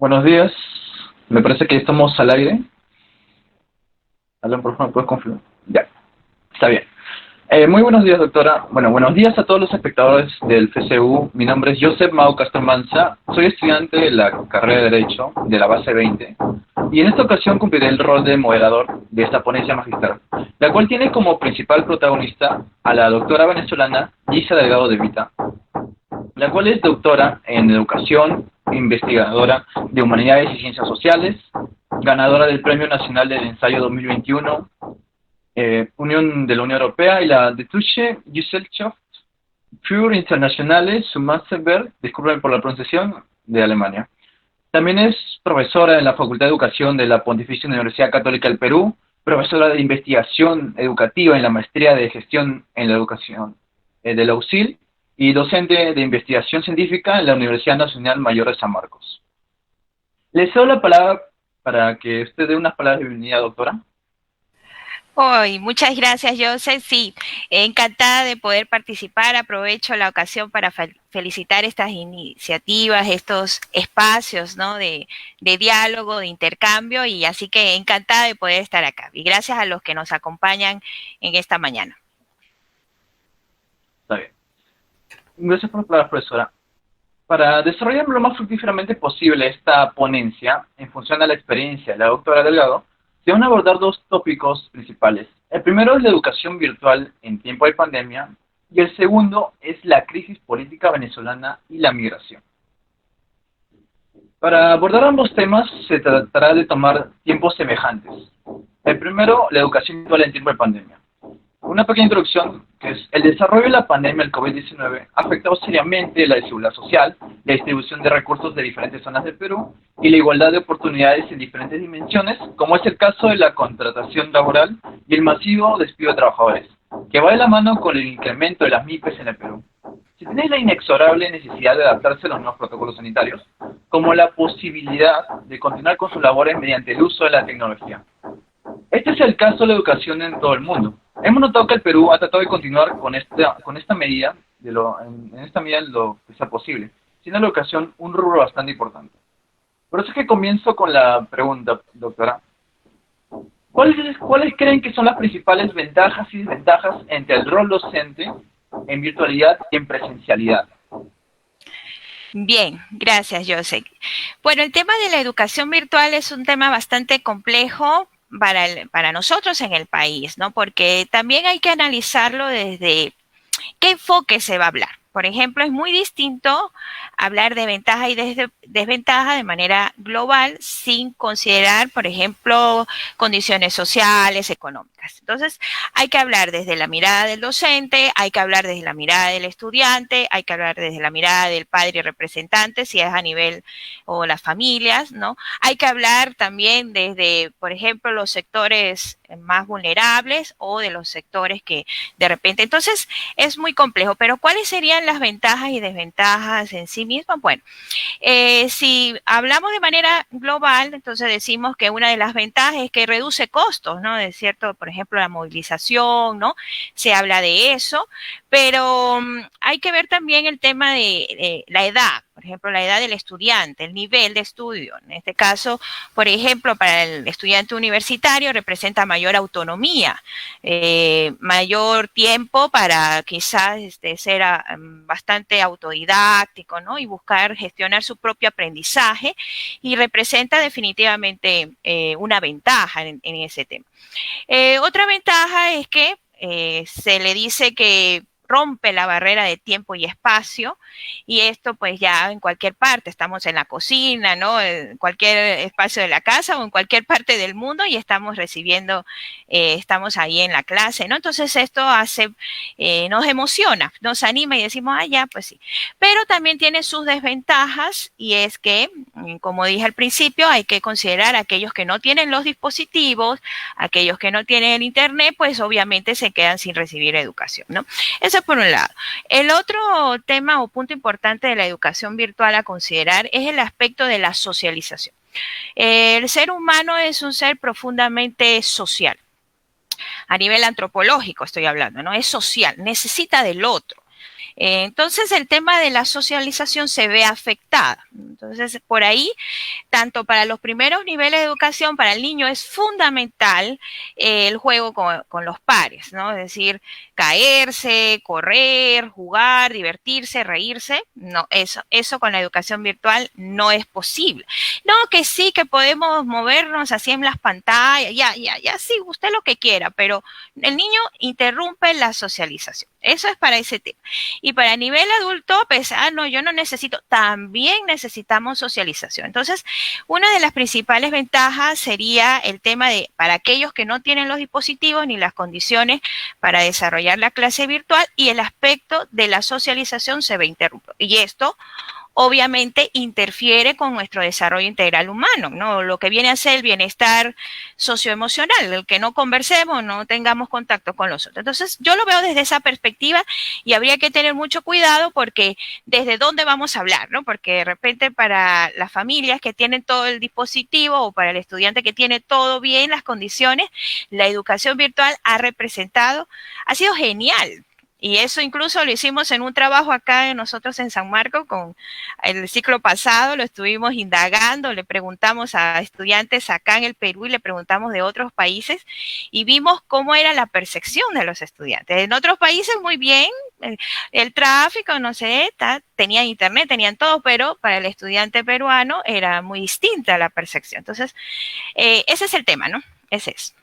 Buenos días. Me parece que estamos al aire. Alan, por favor, ¿puedes confirmar? Ya, está bien. Muy buenos días, doctora. Bueno, buenos días a todos los espectadores del FCU. Mi nombre es Joseph Mau Castromanza. Soy estudiante de la carrera de Derecho de la base 20 y en esta ocasión cumpliré el rol de moderador de esta ponencia magistral, la cual tiene como principal protagonista a la doctora venezolana Gisa Delgado de Vita, la cual es doctora en Educación, investigadora de Humanidades y Ciencias Sociales, ganadora del Premio Nacional del Ensayo 2021, Unión de la Unión Europea y la Deutsche Gesellschaft für internationale Zusammenarbeit, disculpen por la pronunciación, de Alemania. También es profesora en la Facultad de Educación de la Pontificia Universidad Católica del Perú, profesora de investigación educativa en la Maestría de Gestión en la Educación de la UCIL y docente de investigación científica en la Universidad Nacional Mayor de San Marcos. Le cedo la palabra para que usted dé unas palabras de bienvenida, doctora. Hoy, muchas gracias, Joseph. Sí, encantada de poder participar. Aprovecho la ocasión para felicitar estas iniciativas, estos espacios, ¿no? de diálogo, de intercambio, y así que encantada de poder estar acá. Y gracias a los que nos acompañan en esta mañana. Está bien. Gracias por la palabra, profesora. Para desarrollar lo más fructíferamente posible esta ponencia, en función de la experiencia de la doctora Delgado, se van a abordar dos tópicos principales. El primero es la educación virtual en tiempo de pandemia y el segundo es la crisis política venezolana y la migración. Para abordar ambos temas se tratará de tomar tiempos semejantes. El primero, la educación virtual en tiempo de pandemia. Una pequeña introducción, que es el desarrollo de la pandemia del COVID-19 ha afectado seriamente la desigualdad social, la distribución de recursos de diferentes zonas del Perú y la igualdad de oportunidades en diferentes dimensiones, como es el caso de la contratación laboral y el masivo despido de trabajadores, que va de la mano con el incremento de las MIPES en el Perú. Se tiene la inexorable necesidad de adaptarse a los nuevos protocolos sanitarios, como la posibilidad de continuar con sus labores mediante el uso de la tecnología. Este es el caso de la educación en todo el mundo. Hemos notado que el Perú ha tratado de continuar con esta medida, en esta medida en lo que sea posible, siendo la educación un rubro bastante importante. Por eso es que comienzo con la pregunta, doctora. ¿Cuáles creen que son las principales ventajas y desventajas entre el rol docente en virtualidad y en presencialidad? Bien, gracias, Joseph. Bueno, el tema de la educación virtual es un tema bastante complejo para nosotros en el país, ¿no? Porque también hay que analizarlo desde qué enfoque se va a hablar. Por ejemplo, es muy distinto hablar de ventaja y desventaja de manera global sin considerar, por ejemplo, condiciones sociales, económicas. Entonces, hay que hablar desde la mirada del docente, hay que hablar desde la mirada del estudiante, hay que hablar desde la mirada del padre y representante, si es a nivel o las familias, ¿no? Hay que hablar también desde, por ejemplo, los sectores más vulnerables o de los sectores que de repente, entonces es muy complejo, pero ¿cuáles serían las ventajas y desventajas en sí mismas? Bueno, si hablamos de manera global, entonces decimos que una de las ventajas es que reduce costos, ¿no? De cierto, por ejemplo, la movilización, ¿no? Se habla de eso, pero hay que ver también el tema de la edad, por ejemplo, la edad del estudiante, el nivel de estudio. En este caso, por ejemplo, para el estudiante universitario representa mayor autonomía, mayor tiempo para quizás ser bastante autodidáctico, ¿no? Y buscar gestionar su propio aprendizaje, y representa definitivamente una ventaja en ese tema. Otra ventaja es que se le dice que rompe la barrera de tiempo y espacio, y esto pues ya en cualquier parte, estamos en la cocina, ¿no? En cualquier espacio de la casa o en cualquier parte del mundo y estamos recibiendo, estamos ahí en la clase, ¿no? Entonces esto hace, nos emociona, nos anima y decimos, ah, ya, pues sí. Pero también tiene sus desventajas, y es que, como dije al principio, hay que considerar a aquellos que no tienen los dispositivos, aquellos que no tienen el internet, pues obviamente se quedan sin recibir educación, ¿no? Eso por un lado. El otro tema o punto importante de la educación virtual a considerar es el aspecto de la socialización. El ser humano es un ser profundamente social. A nivel antropológico estoy hablando, ¿no? Es social, necesita del otro. Entonces el tema de la socialización se ve afectada. Entonces por ahí, tanto para los primeros niveles de educación, para el niño es fundamental el juego con los pares, ¿no? Es decir, caerse, correr, jugar, divertirse, reírse. No, eso con la educación virtual no es posible. No, que sí, que podemos movernos así en las pantallas, ya, sí, usted lo que quiera, pero el niño interrumpe la socialización. Eso es para ese tema. Y para nivel adulto, pues, no, yo no necesito, también necesitamos socialización. Entonces, una de las principales ventajas sería el tema de, para aquellos que no tienen los dispositivos ni las condiciones para desarrollar la clase virtual, y el aspecto de la socialización se ve interrumpido. Y esto obviamente interfiere con nuestro desarrollo integral humano, ¿no? Lo que viene a ser el bienestar socioemocional, el que no conversemos, no tengamos contacto con los otros. Entonces, yo lo veo desde esa perspectiva y habría que tener mucho cuidado porque desde dónde vamos a hablar, ¿no? Porque de repente para las familias que tienen todo el dispositivo o para el estudiante que tiene todo bien, las condiciones, la educación virtual ha sido genial. Y eso incluso lo hicimos en un trabajo acá nosotros en San Marcos con el ciclo pasado, lo estuvimos indagando, le preguntamos a estudiantes acá en el Perú y le preguntamos de otros países y vimos cómo era la percepción de los estudiantes. En otros países muy bien, el tráfico, no sé, tenían internet, tenían todo, pero para el estudiante peruano era muy distinta la percepción. Entonces, ese es el tema, ¿no? Ese es.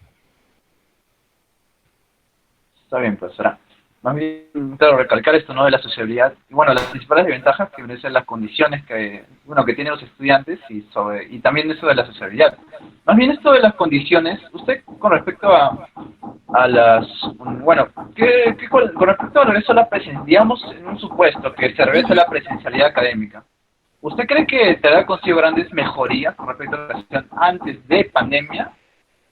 Está bien, profesora. Más bien, claro, recalcar esto, ¿no? De la sociabilidad. Y bueno, las principales ventajas que vienen a ser las condiciones que, bueno, que tienen los estudiantes y también eso de la sociabilidad. Más bien esto de las condiciones, usted con respecto a las, bueno, con respecto al regreso a la presencialidad, digamos en un supuesto que se regrese a la presencialidad académica, ¿usted cree que traerá consigo grandes mejorías con respecto a la situación antes de pandemia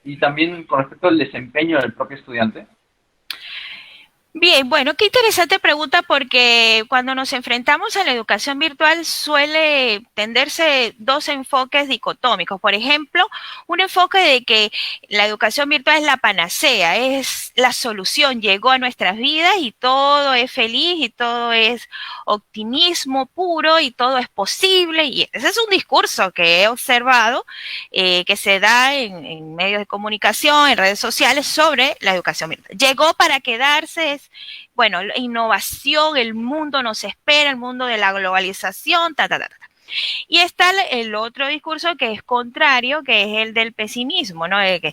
y también con respecto al desempeño del propio estudiante? Bien, bueno, qué interesante pregunta porque cuando nos enfrentamos a la educación virtual suele tenderse dos enfoques dicotómicos. Por ejemplo, un enfoque de que la educación virtual es la panacea, es la solución, llegó a nuestras vidas y todo es feliz y todo es optimismo puro y todo es posible. Y ese es un discurso que he observado que se da en medios de comunicación, en redes sociales sobre la educación virtual. Llegó para quedarse, bueno, innovación, el mundo nos espera, el mundo de la globalización, Y está el otro discurso que es contrario, que es el del pesimismo, ¿no? De que,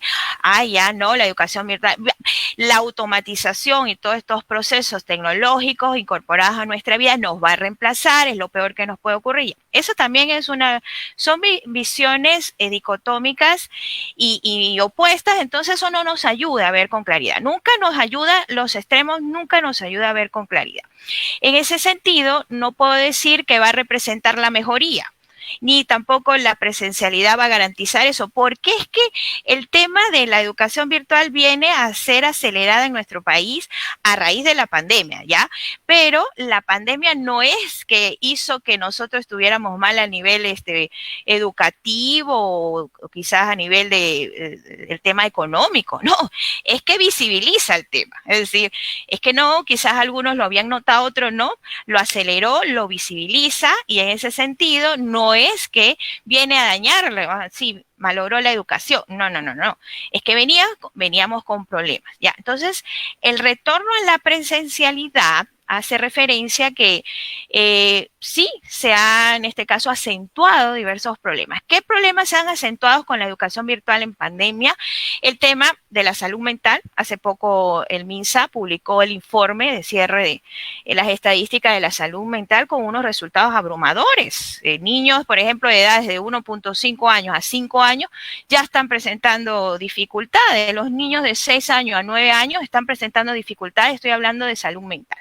ya no, la educación virtual, la automatización y todos estos procesos tecnológicos incorporados a nuestra vida nos va a reemplazar, es lo peor que nos puede ocurrir. Eso también son visiones dicotómicas y opuestas, entonces eso no nos ayuda a ver con claridad. Nunca nos ayuda, los extremos nunca nos ayuda a ver con claridad. En ese sentido, no puedo decir que va a representar la mejoría, ni tampoco la presencialidad va a garantizar eso, porque es que el tema de la educación virtual viene a ser acelerada en nuestro país a raíz de la pandemia, ¿ya? Pero la pandemia no es que hizo que nosotros estuviéramos mal a nivel educativo o quizás a nivel del tema económico, no, es que visibiliza el tema, es decir, es que no, quizás algunos lo habían notado, otros no, lo aceleró, lo visibiliza y en ese sentido no es que viene a dañarle, sí, malogró la educación. No. Es que veníamos con problemas. Ya, entonces, el retorno a la presencialidad hace referencia a que sí se han, en este caso, acentuado diversos problemas. ¿Qué problemas se han acentuado con la educación virtual en pandemia? El tema de la salud mental. Hace poco el MINSA publicó el informe de cierre de las estadísticas de la salud mental con unos resultados abrumadores. Niños, por ejemplo, de edades de 1.5 años a 5 años ya están presentando dificultades. Los niños de 6 años a 9 años están presentando dificultades. Estoy hablando de salud mental.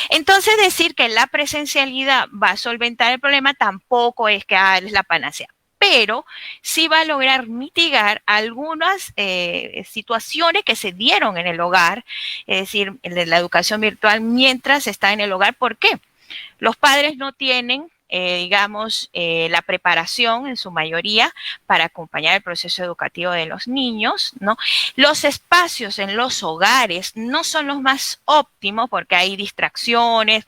Entonces, decir que la presencialidad va a solventar el problema tampoco es que es la panacea, pero sí va a lograr mitigar algunas situaciones que se dieron en el hogar, es decir, en la educación virtual mientras está en el hogar. ¿Por qué? Los padres no tienen digamos, la preparación en su mayoría para acompañar el proceso educativo de los niños, ¿no? Los espacios en los hogares no son los más óptimos porque hay distracciones,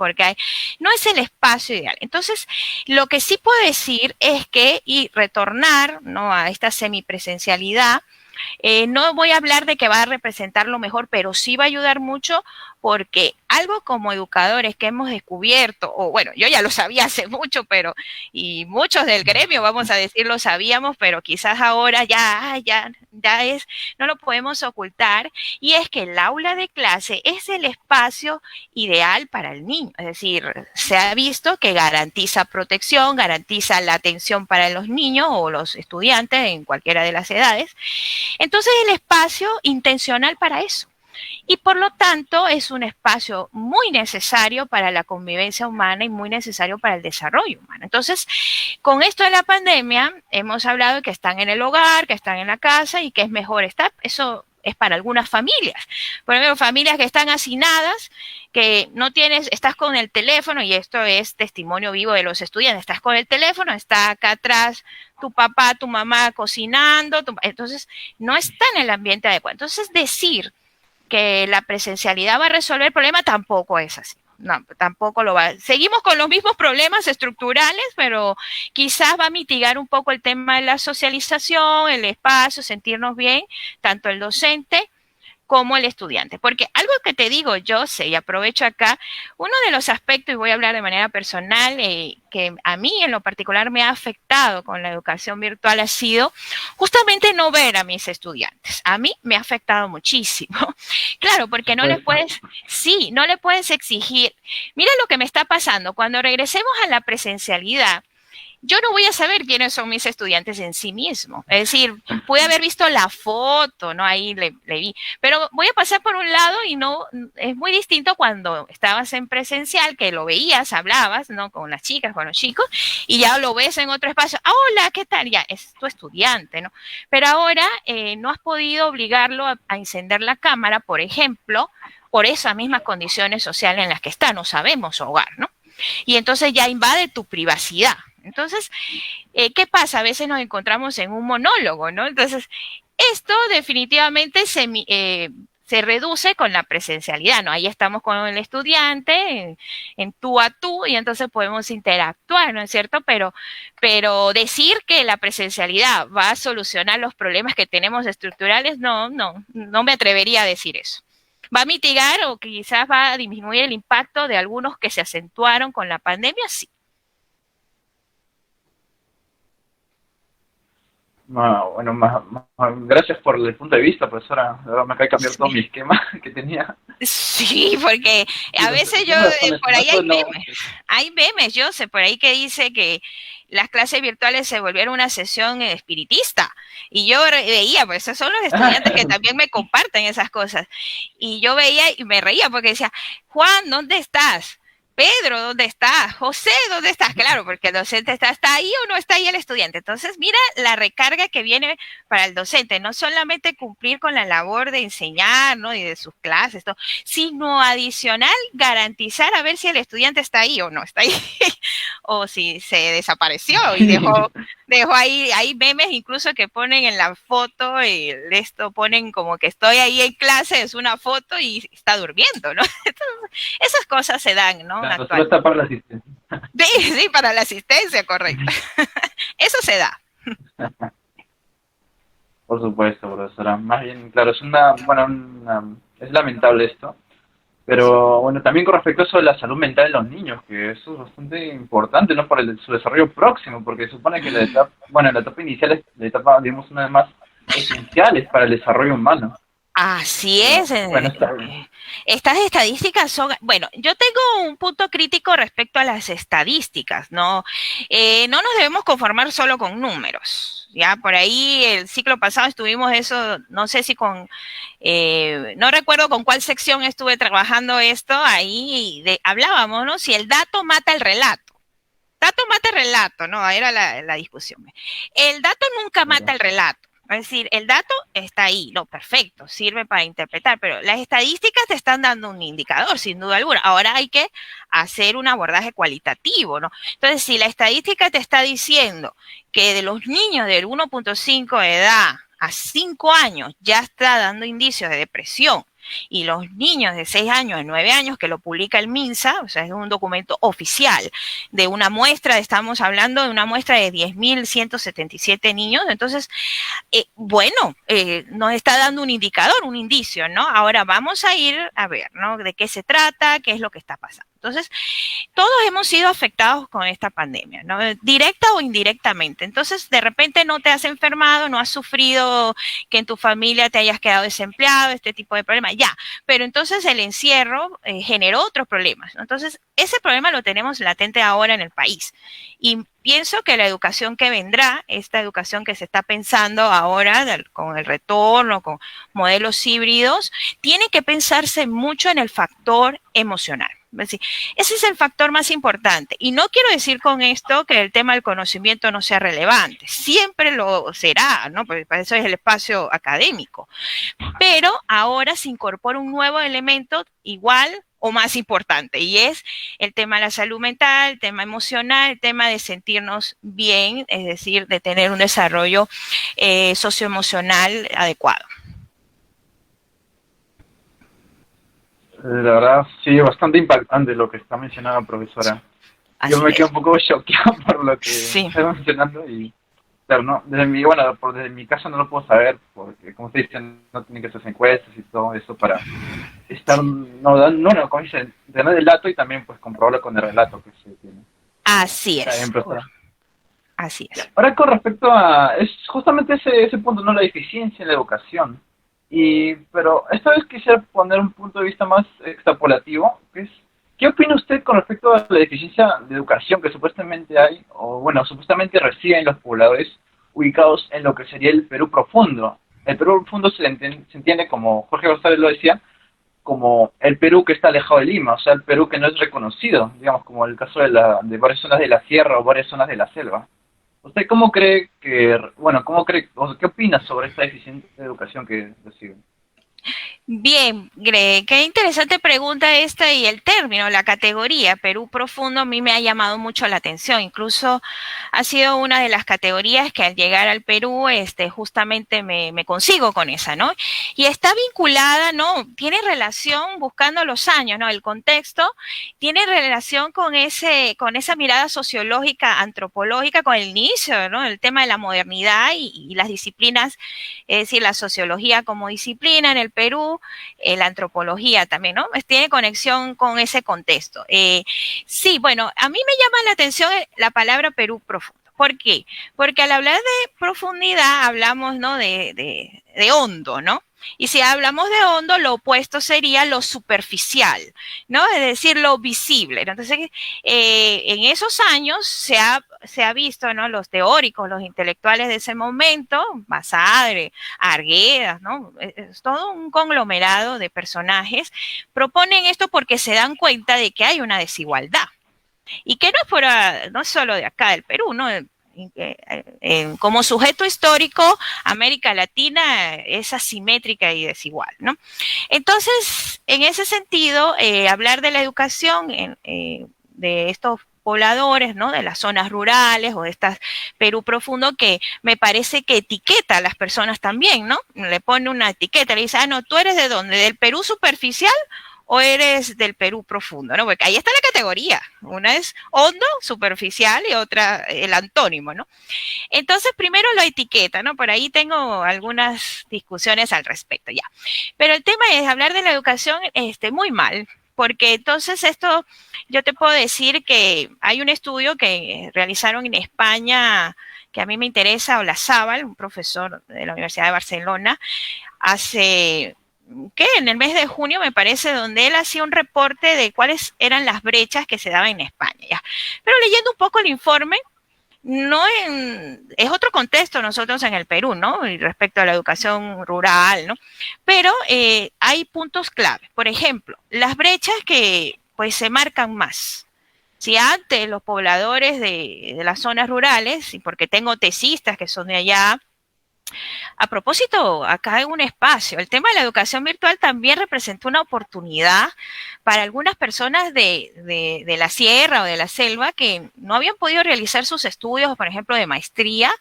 no es el espacio ideal. Entonces, lo que sí puedo decir es que y retornar, ¿no?, a esta semipresencialidad, no voy a hablar de que va a representar lo mejor, pero sí va a ayudar mucho porque algo como educadores que hemos descubierto, o bueno, yo ya lo sabía hace mucho, pero, y muchos del gremio, vamos a decir, lo sabíamos, pero quizás ahora ya es, no lo podemos ocultar, y es que el aula de clase es el espacio ideal para el niño, es decir, se ha visto que garantiza protección, garantiza la atención para los niños o los estudiantes en cualquiera de las edades. Entonces el espacio intencional para eso. Y por lo tanto es un espacio muy necesario para la convivencia humana y muy necesario para el desarrollo humano. Entonces, con esto de la pandemia, hemos hablado de que están en el hogar, que están en la casa y que es mejor estar. Eso es para algunas familias. Por ejemplo, familias que están hacinadas, que no tienes, estás con el teléfono, y esto es testimonio vivo de los estudiantes, estás con el teléfono, está acá atrás tu papá, tu mamá cocinando, entonces no está en el ambiente adecuado. Entonces, decir que la presencialidad va a resolver el problema tampoco es así. No, tampoco lo va. Seguimos con los mismos problemas estructurales, pero quizás va a mitigar un poco el tema de la socialización, el espacio, sentirnos bien, tanto el docente como el estudiante. Porque algo que te digo, yo sé, y aprovecho acá, uno de los aspectos, y voy a hablar de manera personal, que a mí en lo particular me ha afectado con la educación virtual ha sido justamente no ver a mis estudiantes. A mí me ha afectado muchísimo. Claro, porque no les puedes, sí, no le puedes exigir. Mira lo que me está pasando. Cuando regresemos a la presencialidad, yo no voy a saber quiénes son mis estudiantes en sí mismo. Es decir, pude haber visto la foto, ¿no? Ahí le vi. Pero voy a pasar por un lado y no, es muy distinto cuando estabas en presencial, que lo veías, hablabas, ¿no? Con las chicas, con los chicos, y ya lo ves en otro espacio. Ah, hola, ¿qué tal? Ya, es tu estudiante, ¿no? Pero ahora no has podido obligarlo a encender la cámara, por ejemplo, por esas mismas condiciones sociales en las que está, no sabemos su hogar, ¿no? Y entonces ya invade tu privacidad. Entonces, ¿qué pasa? A veces nos encontramos en un monólogo, ¿no? Entonces, esto definitivamente se reduce con la presencialidad, ¿no? Ahí estamos con el estudiante en tú a tú y entonces podemos interactuar, ¿no es cierto? Pero decir que la presencialidad va a solucionar los problemas que tenemos estructurales, no me atrevería a decir eso. ¿Va a mitigar o quizás va a disminuir el impacto de algunos que se acentuaron con la pandemia? Sí. Bueno, gracias por el punto de vista, profesora. Ahora me acaba de cambiar todo mi Sí. esquema que tenía. Sí, porque Sí, a veces yo, tiene razón, por ahí no, hay memes, yo sé, por ahí que dice que las clases virtuales se volvieron una sesión espiritista. Y yo veía, pues esos son los estudiantes que también me comparten esas cosas. Y yo veía y me reía porque decía, Juan, ¿dónde estás? Pedro, ¿dónde estás? José, ¿dónde estás? Claro, porque el docente está ahí o no está ahí el estudiante. Entonces, mira la recarga que viene para el docente, no solamente cumplir con la labor de enseñar, ¿no? Y de sus clases, todo, sino adicional garantizar a ver si el estudiante está ahí o no está ahí, o si se desapareció y dejó hay memes incluso que ponen en la foto, y esto ponen como que estoy ahí en clase, es una foto y está durmiendo, ¿no? Entonces, esas cosas se dan, ¿no? claro, solo está para la asistencia. Sí, sí, para la asistencia, correcto. Eso se da. Por supuesto, profesora. Más bien, claro, es lamentable esto. Pero bueno, también con respecto a eso de la salud mental de los niños, que eso es bastante importante, ¿no? Por su desarrollo próximo, porque se supone que la etapa inicial es la etapa, digamos, una de las más esenciales para el desarrollo humano. Así Pero, es. bueno, está bien. Estas estadísticas son, bueno, yo tengo un punto crítico respecto a las estadísticas, ¿no? No nos debemos conformar solo con números, ¿ya? Por ahí el ciclo pasado estuvimos eso, no sé si no recuerdo con cuál sección estuve trabajando esto, ahí hablábamos, ¿no? Si el dato mata el relato. Dato mata el relato, ¿no? Era la discusión. El dato nunca mata Claro. el relato. Es decir, el dato está ahí, no, perfecto, sirve para interpretar, pero las estadísticas te están dando un indicador, sin duda alguna. Ahora hay que hacer un abordaje cualitativo, ¿no? Entonces, si la estadística te está diciendo que de los niños del 1.5 de edad a 5 años ya está dando indicios de depresión, y los niños de 6 años a 9 años, que lo publica el MINSA, o sea, es un documento oficial de una muestra, estamos hablando de una muestra de 10.177 niños, entonces, nos está dando un indicador, un indicio, ¿no? Ahora vamos a ir a ver, ¿no? De qué se trata, qué es lo que está pasando. Entonces, todos hemos sido afectados con esta pandemia, ¿no? Directa o indirectamente. Entonces, de repente no te has enfermado, no has sufrido que en tu familia te hayas quedado desempleado, este tipo de problemas, ya. Pero entonces el encierro generó otros problemas, ¿no? Entonces, ese problema lo tenemos latente ahora en el país. Y pienso que la educación que vendrá, esta educación que se está pensando ahora con el retorno, con modelos híbridos, tiene que pensarse mucho en el factor emocional. Ese es el factor más importante. Y no quiero decir con esto que el tema del conocimiento no sea relevante. Siempre lo será, ¿no? Porque para eso es el espacio académico. Pero ahora se incorpora un nuevo elemento igual o más importante, y es el tema de la salud mental, el tema emocional, el tema de sentirnos bien, es decir, de tener un desarrollo socioemocional adecuado. La verdad, sí, bastante impactante lo que está mencionando, profesora. Así Yo me quedo es. un poco choqueado por lo que Sí. está mencionando y, claro, no, desde mi casa no lo puedo saber porque, como usted dice, no tienen que hacerse encuestas y todo eso para estar, no, como dicen, tener el dato y también pues comprobarlo con el relato que se tiene. Así Está es. bien, profesora. Así es. Ahora con respecto a, es justamente ese punto, ¿no? La eficiencia en la educación. Pero esta vez quisiera poner un punto de vista más extrapolativo, que es, ¿qué opina usted con respecto a la deficiencia de educación que supuestamente hay, o bueno, supuestamente reciben los pobladores ubicados en lo que sería el Perú profundo? El Perú profundo se entiende como, Jorge González lo decía, como el Perú que está alejado de Lima, o sea, el Perú que no es reconocido, digamos, como el caso de varias zonas de la sierra o varias zonas de la selva. ¿Usted cómo cree que, bueno, cómo cree, o qué opina sobre esta deficiente educación que reciben? Bien, Greg, qué interesante pregunta esta y el término, la categoría Perú profundo a mí me ha llamado mucho la atención. Incluso ha sido una de las categorías que al llegar al Perú, justamente me consigo con esa, ¿no? Y está vinculada, ¿no? Tiene relación buscando los años, ¿no? El contexto tiene relación con esa mirada sociológica, antropológica, con el inicio, ¿no? El tema de la modernidad y las disciplinas, es decir, la sociología como disciplina en el Perú, la antropología también, ¿no? Tiene conexión con ese contexto. Sí, bueno, a mí me llama la atención la palabra Perú profundo. ¿Por qué? Porque al hablar de profundidad hablamos, ¿no? De hondo, ¿no? Y si hablamos de hondo, lo opuesto sería lo superficial, ¿no? Es decir, lo visible. Entonces, en esos años se ha visto, ¿no? Los teóricos, los intelectuales de ese momento, Basadre, Arguedas, ¿no? Es todo un conglomerado de personajes, proponen esto porque se dan cuenta de que hay una desigualdad. Y que no es no solo de acá del Perú, ¿no? Como sujeto histórico, América Latina es asimétrica y desigual, ¿no? Entonces, en ese sentido, hablar de la educación de estos pobladores, ¿no? De las zonas rurales o de estas Perú profundo que me parece que etiqueta a las personas también, ¿no? Le pone una etiqueta, le dice, ah, no, ¿tú eres de dónde? ¿Del Perú superficial o eres del Perú profundo? ¿No? Porque ahí está la categoría. Una es hondo, superficial y otra el antónimo, ¿no? Entonces, primero lo etiqueta, ¿no? Por ahí tengo algunas discusiones al respecto ya. Pero el tema es hablar de la educación muy mal, porque entonces esto, yo te puedo decir que hay un estudio que realizaron en España que a mí me interesa, Olazábal, un profesor de la Universidad de Barcelona, hace que en el mes de junio me parece, donde él hacía un reporte de cuáles eran las brechas que se daban en España. ¿Ya? Pero leyendo un poco el informe, es otro contexto nosotros en el Perú, ¿no? Y respecto a la educación rural, ¿no? Pero hay puntos clave. Por ejemplo, las brechas que pues se marcan más. Si antes los pobladores de las zonas rurales, y porque tengo tesistas que son de allá, A propósito, acá hay un espacio. El tema de la educación virtual también representó una oportunidad para algunas personas de la sierra o de la selva que no habían podido realizar sus estudios, por ejemplo, de maestría,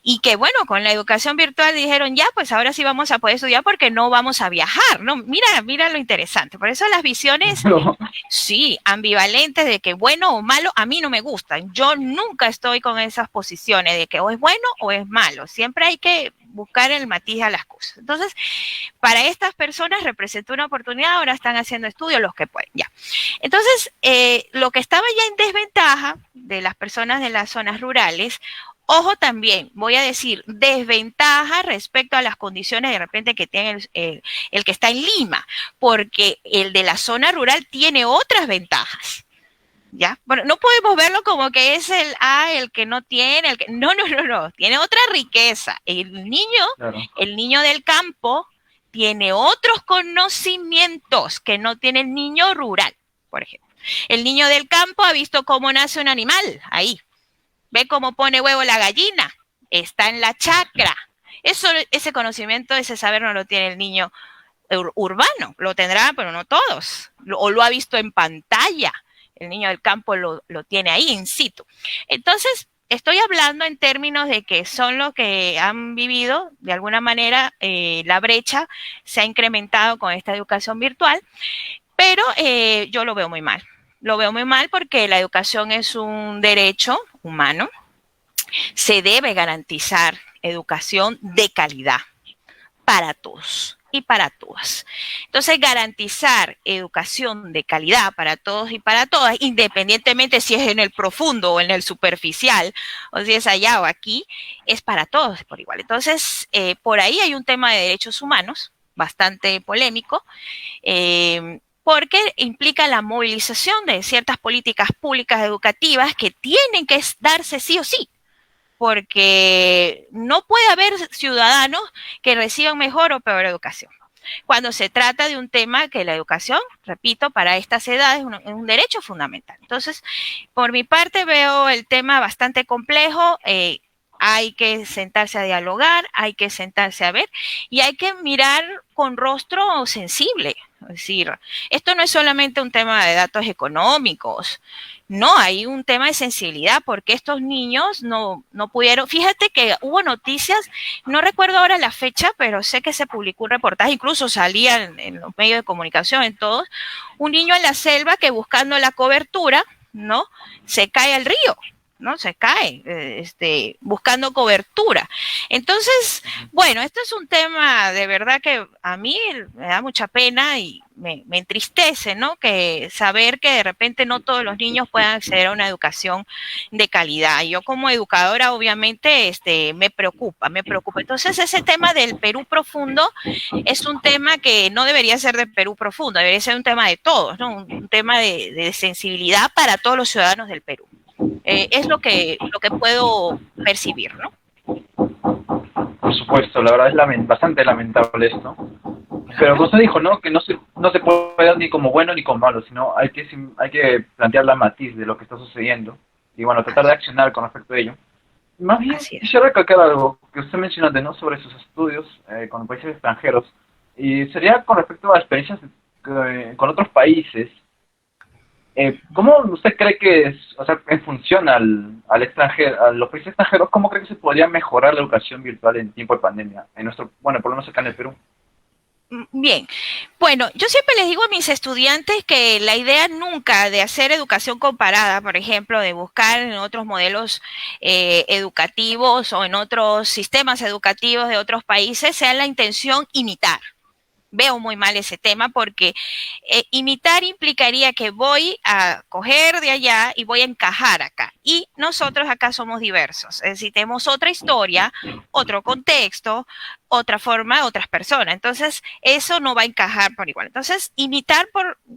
y que bueno, con la educación virtual dijeron, ya, pues ahora sí vamos a poder estudiar porque no vamos a viajar, ¿no? Mira lo interesante. Por eso las visiones, Pero, sí, ambivalentes de que bueno o malo, a mí no me gustan. Yo nunca estoy con esas posiciones de que o es bueno o es malo. Siempre hay que buscar el matiz a las cosas. Entonces, para estas personas representó una oportunidad, ahora están haciendo estudios los que pueden, ya. Entonces, lo que estaba ya en desventaja de las personas de las zonas rurales, ojo también, voy a decir, desventaja respecto a las condiciones de repente que tiene el que está en Lima, porque el de la zona rural tiene otras ventajas. ¿Ya? Bueno, no podemos verlo como que es el que no tiene, no, tiene otra riqueza. claro. El niño del campo tiene otros conocimientos que no tiene el niño rural, por ejemplo. El niño del campo ha visto cómo nace un animal, ahí. Ve cómo pone huevo la gallina, está en la chacra. Ese conocimiento, ese saber no lo tiene el niño urbano, lo tendrá, pero no todos. O lo ha visto en pantalla. El niño del campo lo tiene ahí, in situ. Entonces, estoy hablando en términos de que son los que han vivido, de alguna manera, la brecha se ha incrementado con esta educación virtual, pero yo lo veo muy mal. Lo veo muy mal porque la educación es un derecho humano. Se debe garantizar educación de calidad para todos y para todas. Entonces, garantizar educación de calidad para todos y para todas, independientemente si es en el profundo o en el superficial, o si es allá o aquí, es para todos por igual. Entonces, por ahí hay un tema de derechos humanos bastante polémico, porque implica la movilización de ciertas políticas públicas educativas que tienen que darse sí o sí, porque no puede haber ciudadanos que reciban mejor o peor educación. Cuando se trata de un tema que la educación, repito, para estas edades es un derecho fundamental. Entonces, por mi parte veo el tema bastante complejo. Hay que sentarse a dialogar, hay que sentarse a ver y hay que mirar con rostro sensible. Es decir, esto no es solamente un tema de datos económicos, no, hay un tema de sensibilidad porque estos niños no pudieron, fíjate que hubo noticias, no recuerdo ahora la fecha, pero sé que se publicó un reportaje, incluso salía en los medios de comunicación, en todos, un niño en la selva que buscando la cobertura, ¿no? Se cae al río. ¿No? Se cae, buscando cobertura. Entonces, bueno, esto es un tema de verdad que a mí me da mucha pena y me entristece, ¿no? Que saber que de repente no todos los niños puedan acceder a una educación de calidad. Yo como educadora, obviamente, me preocupa, me preocupa. Entonces, ese tema del Perú profundo es un tema que no debería ser de Perú profundo, debería ser un tema de todos, ¿no? Un tema de sensibilidad para todos los ciudadanos del Perú. Es lo que puedo percibir, ¿no? Por supuesto, la verdad es bastante lamentable esto. Pero como usted dijo, ¿no? Que no se puede ver ni como bueno ni como malo, sino hay que plantear la matiz de lo que está sucediendo y bueno, tratar de accionar con respecto a ello. Más bien, quisiera recalcar algo que usted mencionó antes, ¿no? Sobre sus estudios con países extranjeros. Y sería con respecto a experiencias con otros países. ¿Cómo usted cree que es, o sea, en función al extranjero, a los países extranjeros, cómo cree que se podría mejorar la educación virtual en tiempo de pandemia? En nuestro, bueno, por lo menos acá en el Perú. Bien, bueno, yo siempre les digo a mis estudiantes que la idea nunca de hacer educación comparada, por ejemplo, de buscar en otros modelos educativos o en otros sistemas educativos de otros países, sea la intención imitar. Veo muy mal ese tema porque imitar implicaría que voy a coger de allá y voy a encajar acá. Y nosotros acá somos diversos, es decir, tenemos otra historia, otro contexto, otra forma, otras personas. Entonces, eso no va a encajar por igual. Entonces, imitar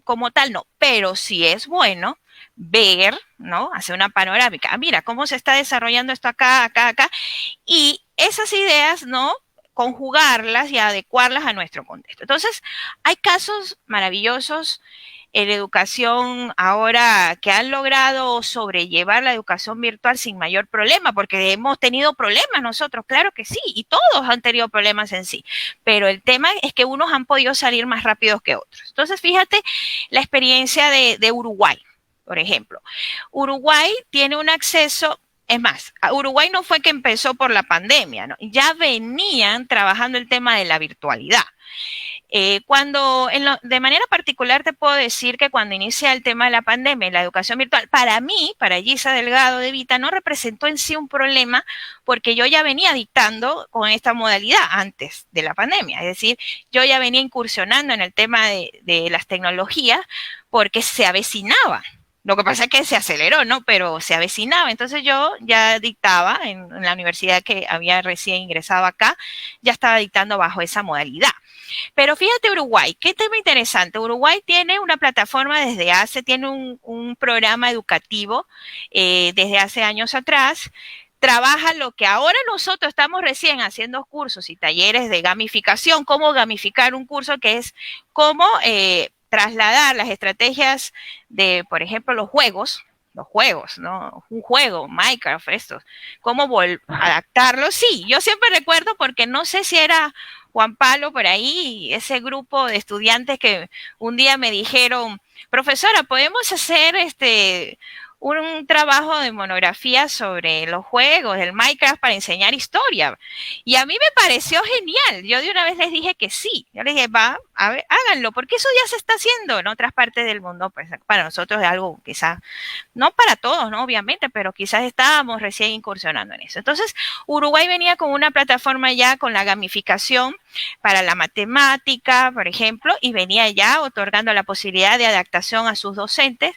como tal no, pero sí es bueno ver, ¿no? Hacer una panorámica. Ah, mira, cómo se está desarrollando esto acá, acá, acá. Y esas ideas, ¿no? Conjugarlas y adecuarlas a nuestro contexto. Entonces, hay casos maravillosos en educación ahora que han logrado sobrellevar la educación virtual sin mayor problema, porque hemos tenido problemas nosotros, claro que sí, y todos han tenido problemas en sí, pero el tema es que unos han podido salir más rápidos que otros. Entonces, fíjate la experiencia de Uruguay, por ejemplo. Uruguay tiene un acceso. Es más, Uruguay no fue que empezó por la pandemia, ¿no? Ya venían trabajando el tema de la virtualidad. De manera particular te puedo decir que cuando inicia el tema de la pandemia y la educación virtual, para mí, para Gisa Delgado de Vita, no representó en sí un problema porque yo ya venía dictando con esta modalidad antes de la pandemia. Es decir, yo ya venía incursionando en el tema de las tecnologías porque se avecinaba. Lo que pasa es que se aceleró, ¿no? Pero se avecinaba. Entonces yo ya dictaba en la universidad que había recién ingresado acá, ya estaba dictando bajo esa modalidad. Pero fíjate Uruguay, qué tema interesante. Uruguay tiene una plataforma tiene un programa educativo desde hace años atrás. Trabaja lo que ahora nosotros estamos recién haciendo cursos y talleres de gamificación, cómo gamificar un curso que es cómo trasladar las estrategias de, por ejemplo, los juegos, ¿no? Un juego, Minecraft, cómo adaptarlo. Sí, yo siempre recuerdo porque no sé si era Juan Pablo por ahí, ese grupo de estudiantes que un día me dijeron, profesora, ¿podemos hacer un trabajo de monografía sobre los juegos del Minecraft para enseñar historia? Y a mí me pareció genial. Yo de una vez les dije que sí. Yo les dije, va, a ver, háganlo, porque eso ya se está haciendo en otras partes del mundo. Pues para nosotros es algo quizás, no para todos, ¿no? Obviamente, pero quizás estábamos recién incursionando en eso. Entonces, Uruguay venía con una plataforma ya con la gamificación para la matemática, por ejemplo, y venía ya otorgando la posibilidad de adaptación a sus docentes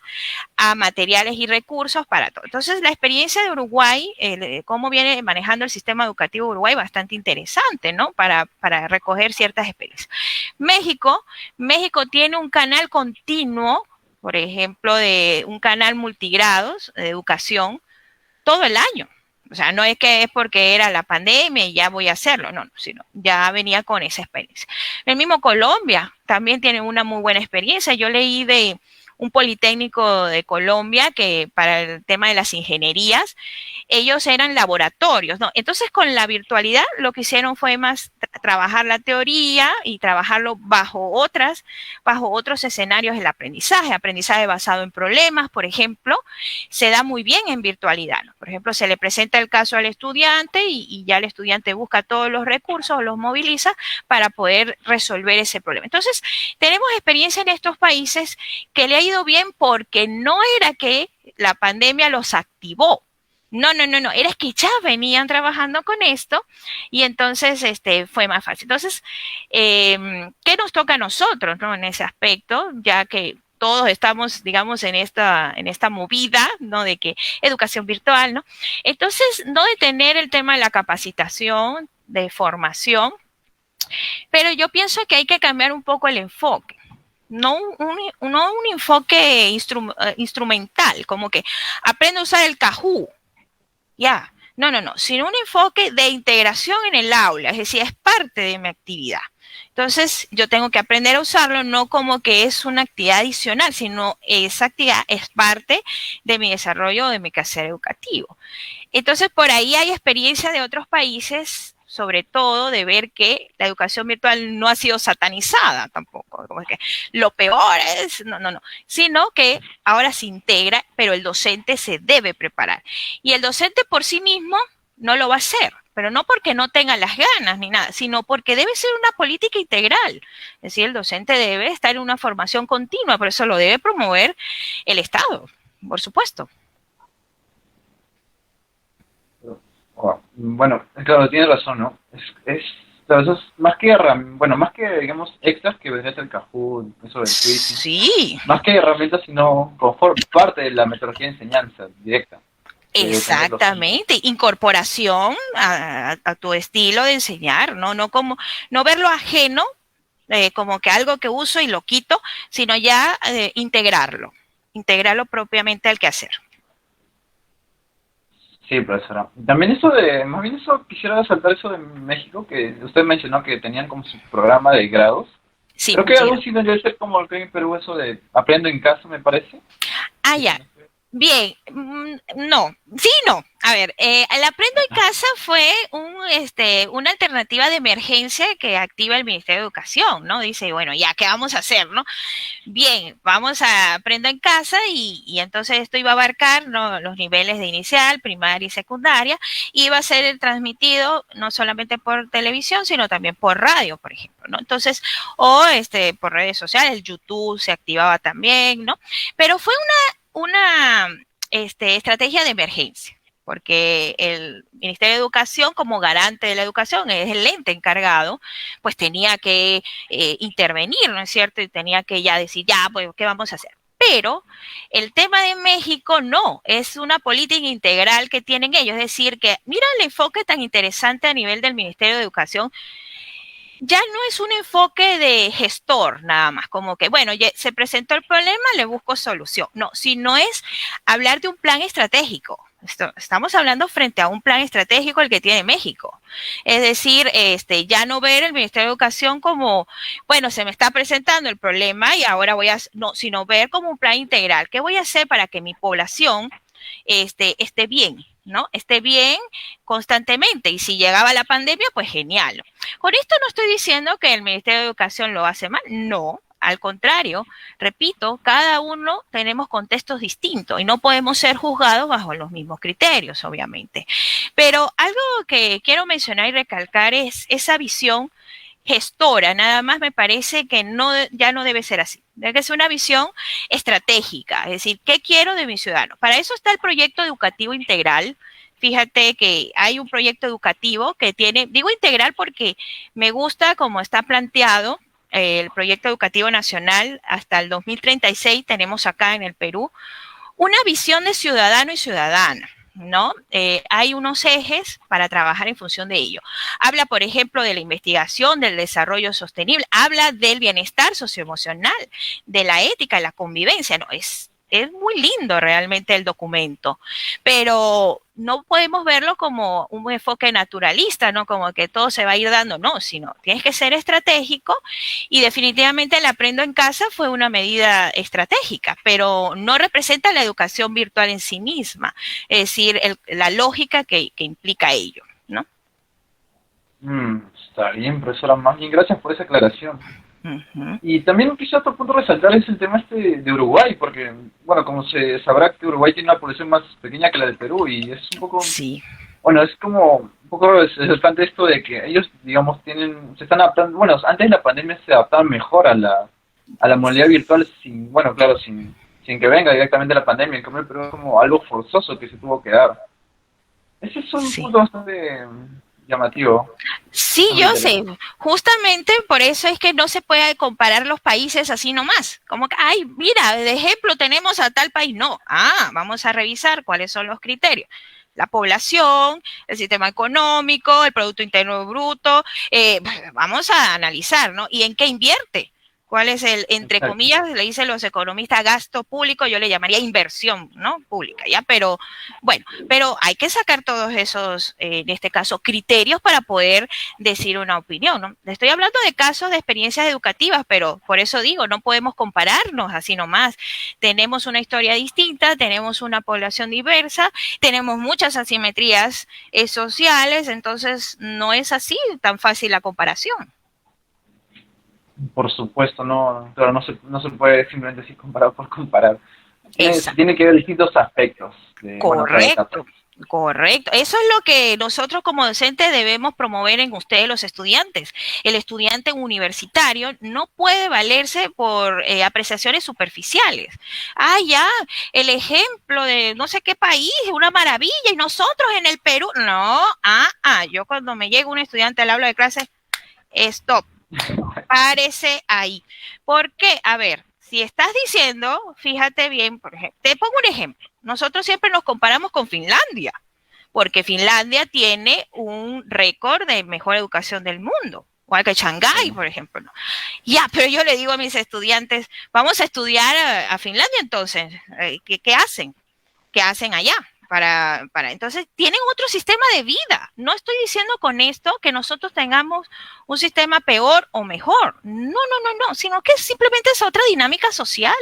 a materiales y recursos para todo. Entonces, la experiencia de Uruguay, cómo viene manejando el sistema educativo de Uruguay, bastante interesante, ¿no? Para recoger ciertas experiencias. México tiene un canal continuo, por ejemplo, de un canal multigrados de educación todo el año. O sea, no es que es porque era la pandemia y ya voy a hacerlo, no, sino ya venía con esa experiencia. El mismo Colombia también tiene una muy buena experiencia. Yo leí de un politécnico de Colombia que para el tema de las ingenierías, ellos eran laboratorios, ¿no? Entonces con la virtualidad lo que hicieron fue más trabajar la teoría y trabajarlo bajo otros escenarios del aprendizaje basado en problemas, por ejemplo, se da muy bien en virtualidad, ¿no? Por ejemplo, se le presenta el caso al estudiante y ya el estudiante busca todos los recursos, los moviliza para poder resolver ese problema. Entonces, tenemos experiencia en estos países que le ha ido bien porque no era que la pandemia los activó. No, era que ya venían trabajando con esto y entonces fue más fácil. Entonces, ¿qué nos toca a nosotros, ¿no? En ese aspecto, ya que todos estamos, digamos, en esta movida, ¿no? De que educación virtual, ¿no? Entonces, no detener el tema de la capacitación, de formación, pero yo pienso que hay que cambiar un poco el enfoque. No un enfoque instrumental, como que aprende a usar el Kahoot. Ya, no, sino un enfoque de integración en el aula, es decir, es parte de mi actividad. Entonces, yo tengo que aprender a usarlo no como que es una actividad adicional, sino esa actividad es parte de mi desarrollo, de mi quehacer educativo. Entonces, por ahí hay experiencia de otros países, sobre todo de ver que la educación virtual no ha sido satanizada tampoco, como que lo peor es, no, sino que ahora se integra, pero el docente se debe preparar. Y el docente por sí mismo no lo va a hacer, pero no porque no tenga las ganas ni nada, sino porque debe ser una política integral. Es decir, el docente debe estar en una formación continua, por eso lo debe promover el Estado, por supuesto. Bueno, claro, tiene razón, ¿no? Claro, eso es más que, digamos, extras que vendría a ser Kahoot, eso del quizzing. Sí. Más que herramientas, sino como parte de la metodología de enseñanza directa. Exactamente, incorporación a tu estilo de enseñar, no verlo ajeno, como que algo que uso y lo quito, sino ya integrarlo propiamente al quehacer. Sí, profesora. También más bien eso, quisiera resaltar eso de México, que usted mencionó que tenían como su programa de grados. Sí, Creo que sí. algo sí debe ser como el que hay en Perú, eso de aprendo en casa, me parece. Ah, Sí, sí, ya. no sé. Bien, no, sí, no. A ver, el Aprendo en Casa fue una alternativa de emergencia que activa el Ministerio de Educación, ¿no? Dice, bueno, ya, ¿qué vamos a hacer, no? Bien, vamos a Aprendo en Casa y entonces esto iba a abarcar, ¿no?, los niveles de inicial, primaria y secundaria. Iba a ser transmitido no solamente por televisión, sino también por radio, por ejemplo, ¿no? Entonces, o por redes sociales, YouTube se activaba también, ¿no? Pero fue una estrategia de emergencia, porque el Ministerio de Educación, como garante de la educación, es el ente encargado, pues tenía que intervenir, ¿no es cierto? Y tenía que ya decir, ya, pues, ¿qué vamos a hacer? Pero el tema de México no, es una política integral que tienen ellos, es decir, que mira el enfoque tan interesante a nivel del Ministerio de Educación, ya no es un enfoque de gestor nada más, como que, bueno, ya se presentó el problema, le busco solución. No, sino es hablar de un plan estratégico. Estamos hablando frente a un plan estratégico el que tiene México. Es decir, ya no ver el Ministerio de Educación como, bueno, se me está presentando el problema y ahora voy a, no, sino ver como un plan integral. ¿Qué voy a hacer para que mi población esté bien? ¿No? Esté bien constantemente. Y si llegaba la pandemia, pues genial. Con esto no estoy diciendo que el Ministerio de Educación lo hace mal, no. Al contrario, repito, cada uno tenemos contextos distintos y no podemos ser juzgados bajo los mismos criterios, obviamente. Pero algo que quiero mencionar y recalcar es esa visión gestora, nada más me parece que no, ya no debe ser así. Debe que ser una visión estratégica, es decir, ¿qué quiero de mi ciudadano? Para eso está el proyecto educativo integral. Fíjate que hay un proyecto educativo que tiene, digo integral porque me gusta cómo está planteado el proyecto educativo nacional hasta el 2036 tenemos acá en el Perú una visión de ciudadano y ciudadana. ¿No? Hay unos ejes para trabajar en función de ello. Habla, por ejemplo, de la investigación, del desarrollo sostenible, habla del bienestar socioemocional, de la ética, de la convivencia. No, es muy lindo realmente el documento, pero no podemos verlo como un enfoque naturalista, ¿no? Como que todo se va a ir dando, no, sino tienes que ser estratégico y definitivamente el Aprendo en Casa fue una medida estratégica, pero no representa la educación virtual en sí misma, es decir, la lógica que implica ello, ¿no? Mm, está bien, profesora, más bien gracias por esa aclaración. Uh -huh. Y también quizá otro punto a resaltar es el tema este de Uruguay, porque, bueno, como se sabrá que Uruguay tiene una población más pequeña que la de Perú y es un poco, Sí. bueno, es como un poco resultante esto de que ellos, digamos, se están adaptando, bueno, antes de la pandemia se adaptaban mejor a la modalidad virtual sin, bueno, claro, sin que venga directamente la pandemia, en cambio el Perú es como algo forzoso que se tuvo que dar. Ese es un Sí. punto bastante llamativo, Sí, bastante yo sé. interesante. Justamente por eso es que no se puede comparar los países así nomás. Como que, ay, mira, de ejemplo tenemos a tal país. No, vamos a revisar cuáles son los criterios. La población, el sistema económico, el Producto Interno Bruto. Vamos a analizar, ¿no? ¿Y en qué invierte? ¿Cuál es el, entre Exacto. comillas, le dicen los economistas, gasto público? Yo le llamaría inversión, ¿no? Pública, ¿ya? Pero bueno, pero hay que sacar todos esos, en este caso, criterios para poder decir una opinión, ¿no? Estoy hablando de casos de experiencias educativas, pero por eso digo, no podemos compararnos así nomás. Tenemos una historia distinta, tenemos una población diversa, tenemos muchas asimetrías sociales, entonces no es así tan fácil la comparación. Por supuesto, no, claro, no se puede simplemente decir comparar por comparar. Se Exacto. tiene que ver distintos aspectos de, bueno, cada etapa. Correcto, correcto. Eso es lo que nosotros como docentes debemos promover en ustedes los estudiantes. El estudiante universitario no puede valerse por apreciaciones superficiales. Ya, el ejemplo de no sé qué país, una maravilla, y nosotros en el Perú, no, yo cuando me llega un estudiante al aula de clase, stop, párese ahí. ¿Por qué? A ver, si estás diciendo, fíjate bien, por ejemplo, te pongo un ejemplo. Nosotros siempre nos comparamos con Finlandia, porque Finlandia tiene un récord de mejor educación del mundo. Igual que Shanghái, Sí. por ejemplo. ¿No? Ya, pero yo le digo a mis estudiantes, vamos a estudiar a Finlandia entonces. ¿Qué hacen? ¿Qué hacen allá? entonces tienen otro sistema de vida. No estoy diciendo con esto que nosotros tengamos un sistema peor o mejor. No, sino que simplemente es otra dinámica social.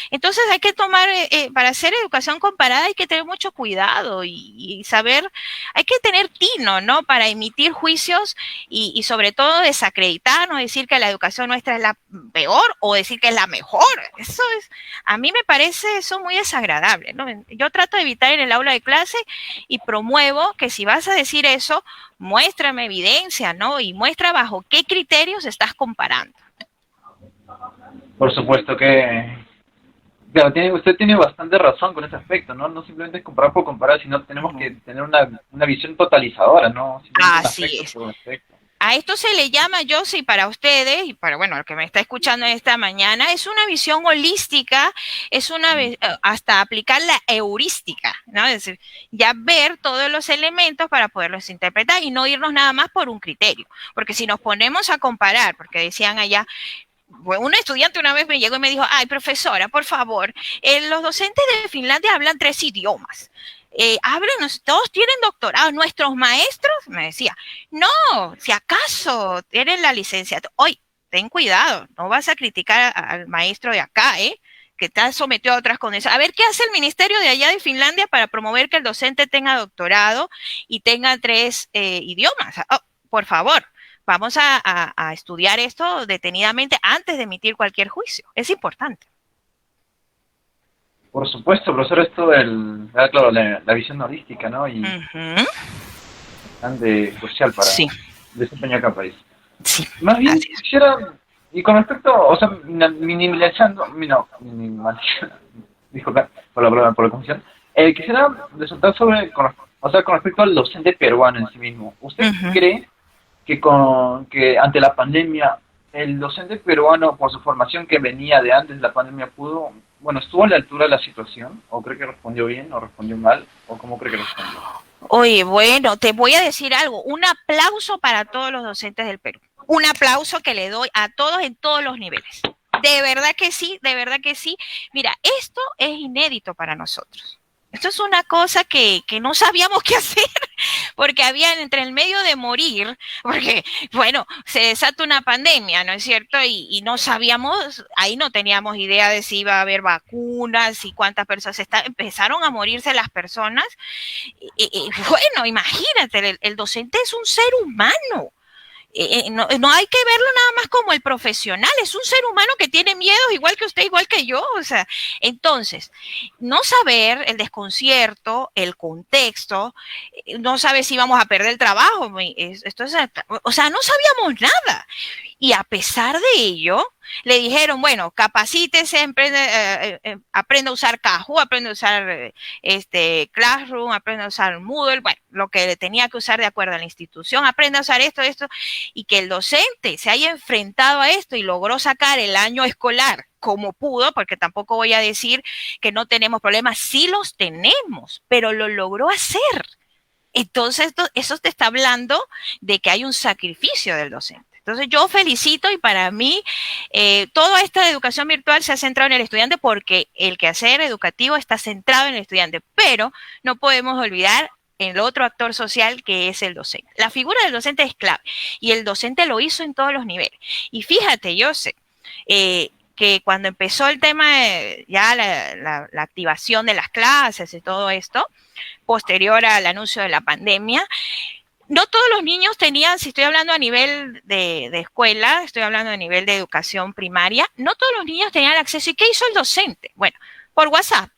Entonces hay que tomar, para hacer educación comparada hay que tener mucho cuidado y saber, hay que tener tino, ¿no? Para emitir juicios y sobre todo desacreditar, no decir que la educación nuestra es la peor o decir que es la mejor. Eso es, a mí me parece eso muy desagradable, ¿no? Yo trato de evitar en el aula de clase y promuevo que si vas a decir eso, muéstrame evidencia, ¿no? Y muestra bajo qué criterios estás comparando. Por supuesto que, claro, usted tiene bastante razón con ese aspecto, ¿no? No simplemente es comparar por comparar, sino tenemos que tener una visión totalizadora, ¿no? Simplemente Así un aspecto es. por un aspecto. A esto se le llama, yo sí, para ustedes y para, bueno, el que me está escuchando esta mañana, es una visión holística, es una, hasta aplicar la heurística, ¿no? Es decir, ya ver todos los elementos para poderlos interpretar y no irnos nada más por un criterio. Porque si nos ponemos a comparar, porque decían allá, un estudiante una vez me llegó y me dijo, ay, profesora, por favor, los docentes de Finlandia hablan 3 idiomas. Todos tienen doctorado, nuestros maestros, me decía, no, si acaso tienen la licenciatura, oye, ten cuidado, no vas a criticar al maestro de acá, que está sometido a otras condiciones. A ver, ¿qué hace el ministerio de allá de Finlandia para promover que el docente tenga doctorado y tenga 3 idiomas? Oh, por favor, vamos a estudiar esto detenidamente antes de emitir cualquier juicio. Es importante. Por supuesto, profesor, esto claro, la visión holística, ¿no? Y bastante crucial para desempeñar cada país. Sí. Más bien, quisiera, y con respecto, o sea, disculpa por la confusión, quisiera resaltar con respecto al docente peruano en sí mismo. ¿Usted cree que ante la pandemia el docente peruano, por su formación que venía de antes de la pandemia, estuvo a la altura de la situación? ¿O cree que respondió bien o respondió mal? ¿O cómo cree que respondió? Oye, bueno, te voy a decir algo. Un aplauso para todos los docentes del Perú. Un aplauso que le doy a todos en todos los niveles. De verdad que sí, de verdad que sí. Mira, esto es inédito para nosotros. Esto es una cosa que no sabíamos qué hacer, porque había entre el medio de morir, porque, bueno, se desata una pandemia, ¿no es cierto? Y no sabíamos, ahí no teníamos idea de si iba a haber vacunas y cuántas personas empezaron a morirse las personas. Bueno, imagínate, el docente es un ser humano. No hay que verlo nada más como el profesional, es un ser humano que tiene miedos igual que usted, igual que yo, o sea, entonces, no saber el desconcierto, el contexto, no saber si vamos a perder el trabajo, o sea, no sabíamos nada, y a pesar de ello, le dijeron, bueno, capacítese, aprenda a usar Kahoot, aprenda a usar Classroom, aprenda a usar Moodle, bueno, lo que tenía que usar de acuerdo a la institución, aprenda a usar esto, y que el docente se haya enfrentado a esto y logró sacar el año escolar como pudo, porque tampoco voy a decir que no tenemos problemas, sí los tenemos, pero lo logró hacer. Entonces, eso te está hablando de que hay un sacrificio del docente. Entonces yo felicito y para mí toda esta educación virtual se ha centrado en el estudiante porque el quehacer educativo está centrado en el estudiante, pero no podemos olvidar el otro actor social que es el docente. La figura del docente es clave y el docente lo hizo en todos los niveles. Y fíjate, yo sé que cuando empezó el tema de ya la activación de las clases y todo esto, posterior al anuncio de la pandemia, no todos los niños tenían, si estoy hablando a nivel de escuela, estoy hablando a nivel de educación primaria, no todos los niños tenían acceso. ¿Y qué hizo el docente? Bueno, por WhatsApp.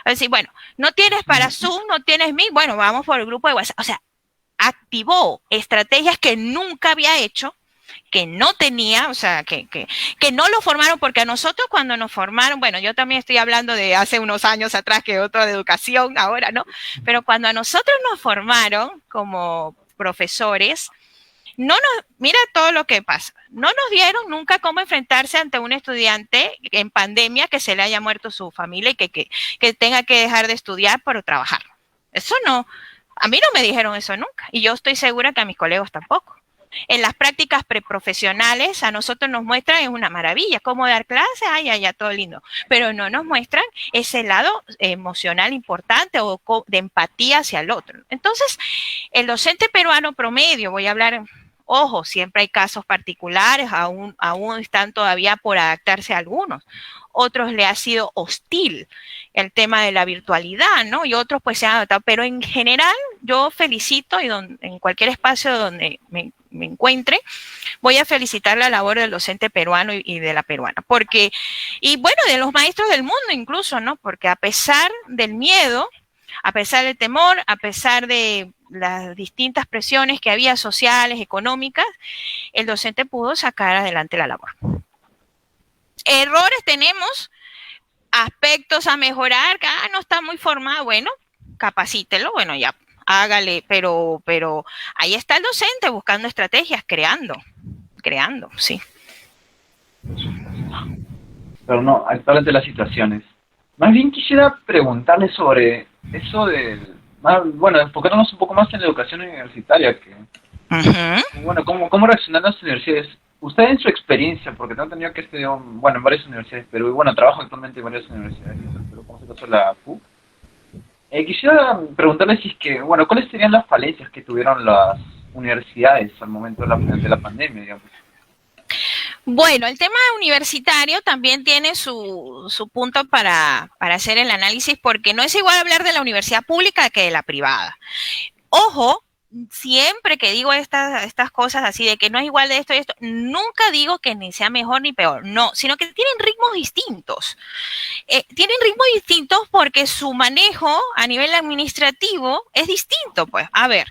Es decir, bueno, no tienes para Zoom, no tienes Meet, bueno, vamos por el grupo de WhatsApp. O sea, activó estrategias que nunca había hecho, que no tenía, o sea, que no lo formaron, porque a nosotros cuando nos formaron, bueno, yo también estoy hablando de hace unos años atrás, que otro de educación ahora, ¿no? Pero cuando a nosotros nos formaron como profesores, mira todo lo que pasa, no nos dieron nunca cómo enfrentarse ante un estudiante en pandemia que se le haya muerto su familia y que tenga que dejar de estudiar para trabajar. Eso no, a mí no me dijeron eso nunca, y yo estoy segura que a mis colegas tampoco. En las prácticas preprofesionales a nosotros nos muestran, es una maravilla, cómo dar clases, ay, ay, ay, todo lindo, pero no nos muestran ese lado emocional importante o de empatía hacia el otro. Entonces, el docente peruano promedio, voy a hablar, ojo, siempre hay casos particulares, aún están todavía por adaptarse a algunos. Otros le ha sido hostil el tema de la virtualidad, ¿no? Y otros pues se han adaptado, pero en general yo felicito y en cualquier espacio donde me encuentre, voy a felicitar la labor del docente peruano y de la peruana, porque, y bueno, de los maestros del mundo incluso, ¿no? Porque a pesar del miedo, a pesar del temor, a pesar de las distintas presiones que había sociales, económicas, el docente pudo sacar adelante la labor. Errores tenemos, aspectos a mejorar, no está muy formado, bueno, capacítelo, bueno, ya, hágale, pero ahí está el docente buscando estrategias, creando, sí. Pero no, actualmente las situaciones. Más bien quisiera preguntarle sobre eso bueno, enfocarnos un poco más en la educación universitaria, que, bueno, ¿cómo reaccionan las universidades? Usted en su experiencia, porque tengo entendido que estudió, bueno, en varias universidades de Perú, y bueno, trabajo actualmente en varias universidades de Perú, como se pasó la PUC. Quisiera preguntarle si es que, bueno, ¿cuáles serían las falencias que tuvieron las universidades al momento de la pandemia, digamos? Bueno, el tema universitario también tiene su punto para hacer el análisis, porque no es igual hablar de la universidad pública que de la privada. Ojo, siempre que digo estas cosas así de que no es igual de esto y esto, nunca digo que ni sea mejor ni peor, no, sino que tienen ritmos distintos. Tienen ritmos distintos porque su manejo a nivel administrativo es distinto, pues. A ver,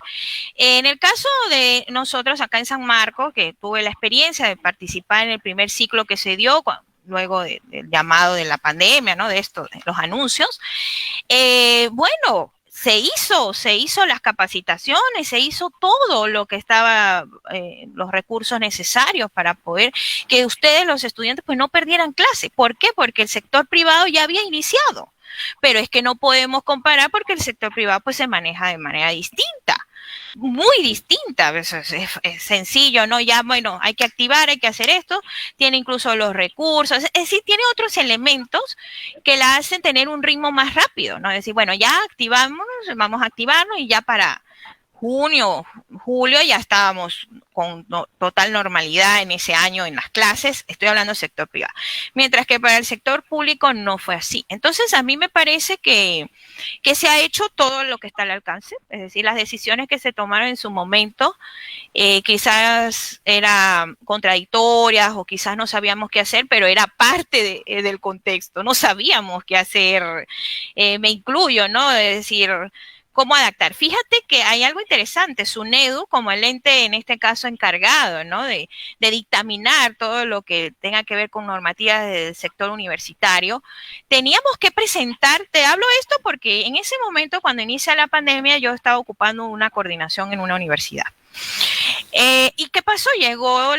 en el caso de nosotros acá en San Marcos, que tuve la experiencia de participar en el primer ciclo que se dio luego del llamado de la pandemia, ¿no? De esto, de los anuncios, bueno, se hizo las capacitaciones, se hizo todo lo que estaba, los recursos necesarios para poder que ustedes, los estudiantes, pues no perdieran clase. ¿Por qué? Porque el sector privado ya había iniciado, pero es que no podemos comparar porque el sector privado pues se maneja de manera distinta. Muy distinta, es sencillo, ¿no? Ya, bueno, hay que activar, hay que hacer esto, tiene incluso los recursos, es decir, tiene otros elementos que la hacen tener un ritmo más rápido, ¿no? Es decir, bueno, ya activamos, vamos a activarnos y ya para junio, julio ya estábamos con total normalidad en ese año en las clases, estoy hablando del sector privado, mientras que para el sector público no fue así. Entonces a mí me parece que se ha hecho todo lo que está al alcance, es decir, las decisiones que se tomaron en su momento quizás eran contradictorias o quizás no sabíamos qué hacer, pero era parte del contexto, no sabíamos qué hacer, me incluyo, ¿no? Es decir, ¿cómo adaptar? Fíjate que hay algo interesante, SUNEDU, como el ente en este caso encargado, ¿no? De dictaminar todo lo que tenga que ver con normativas del sector universitario, teníamos que presentar, te hablo esto porque en ese momento cuando inicia la pandemia yo estaba ocupando una coordinación en una universidad. ¿Y qué pasó? Llegó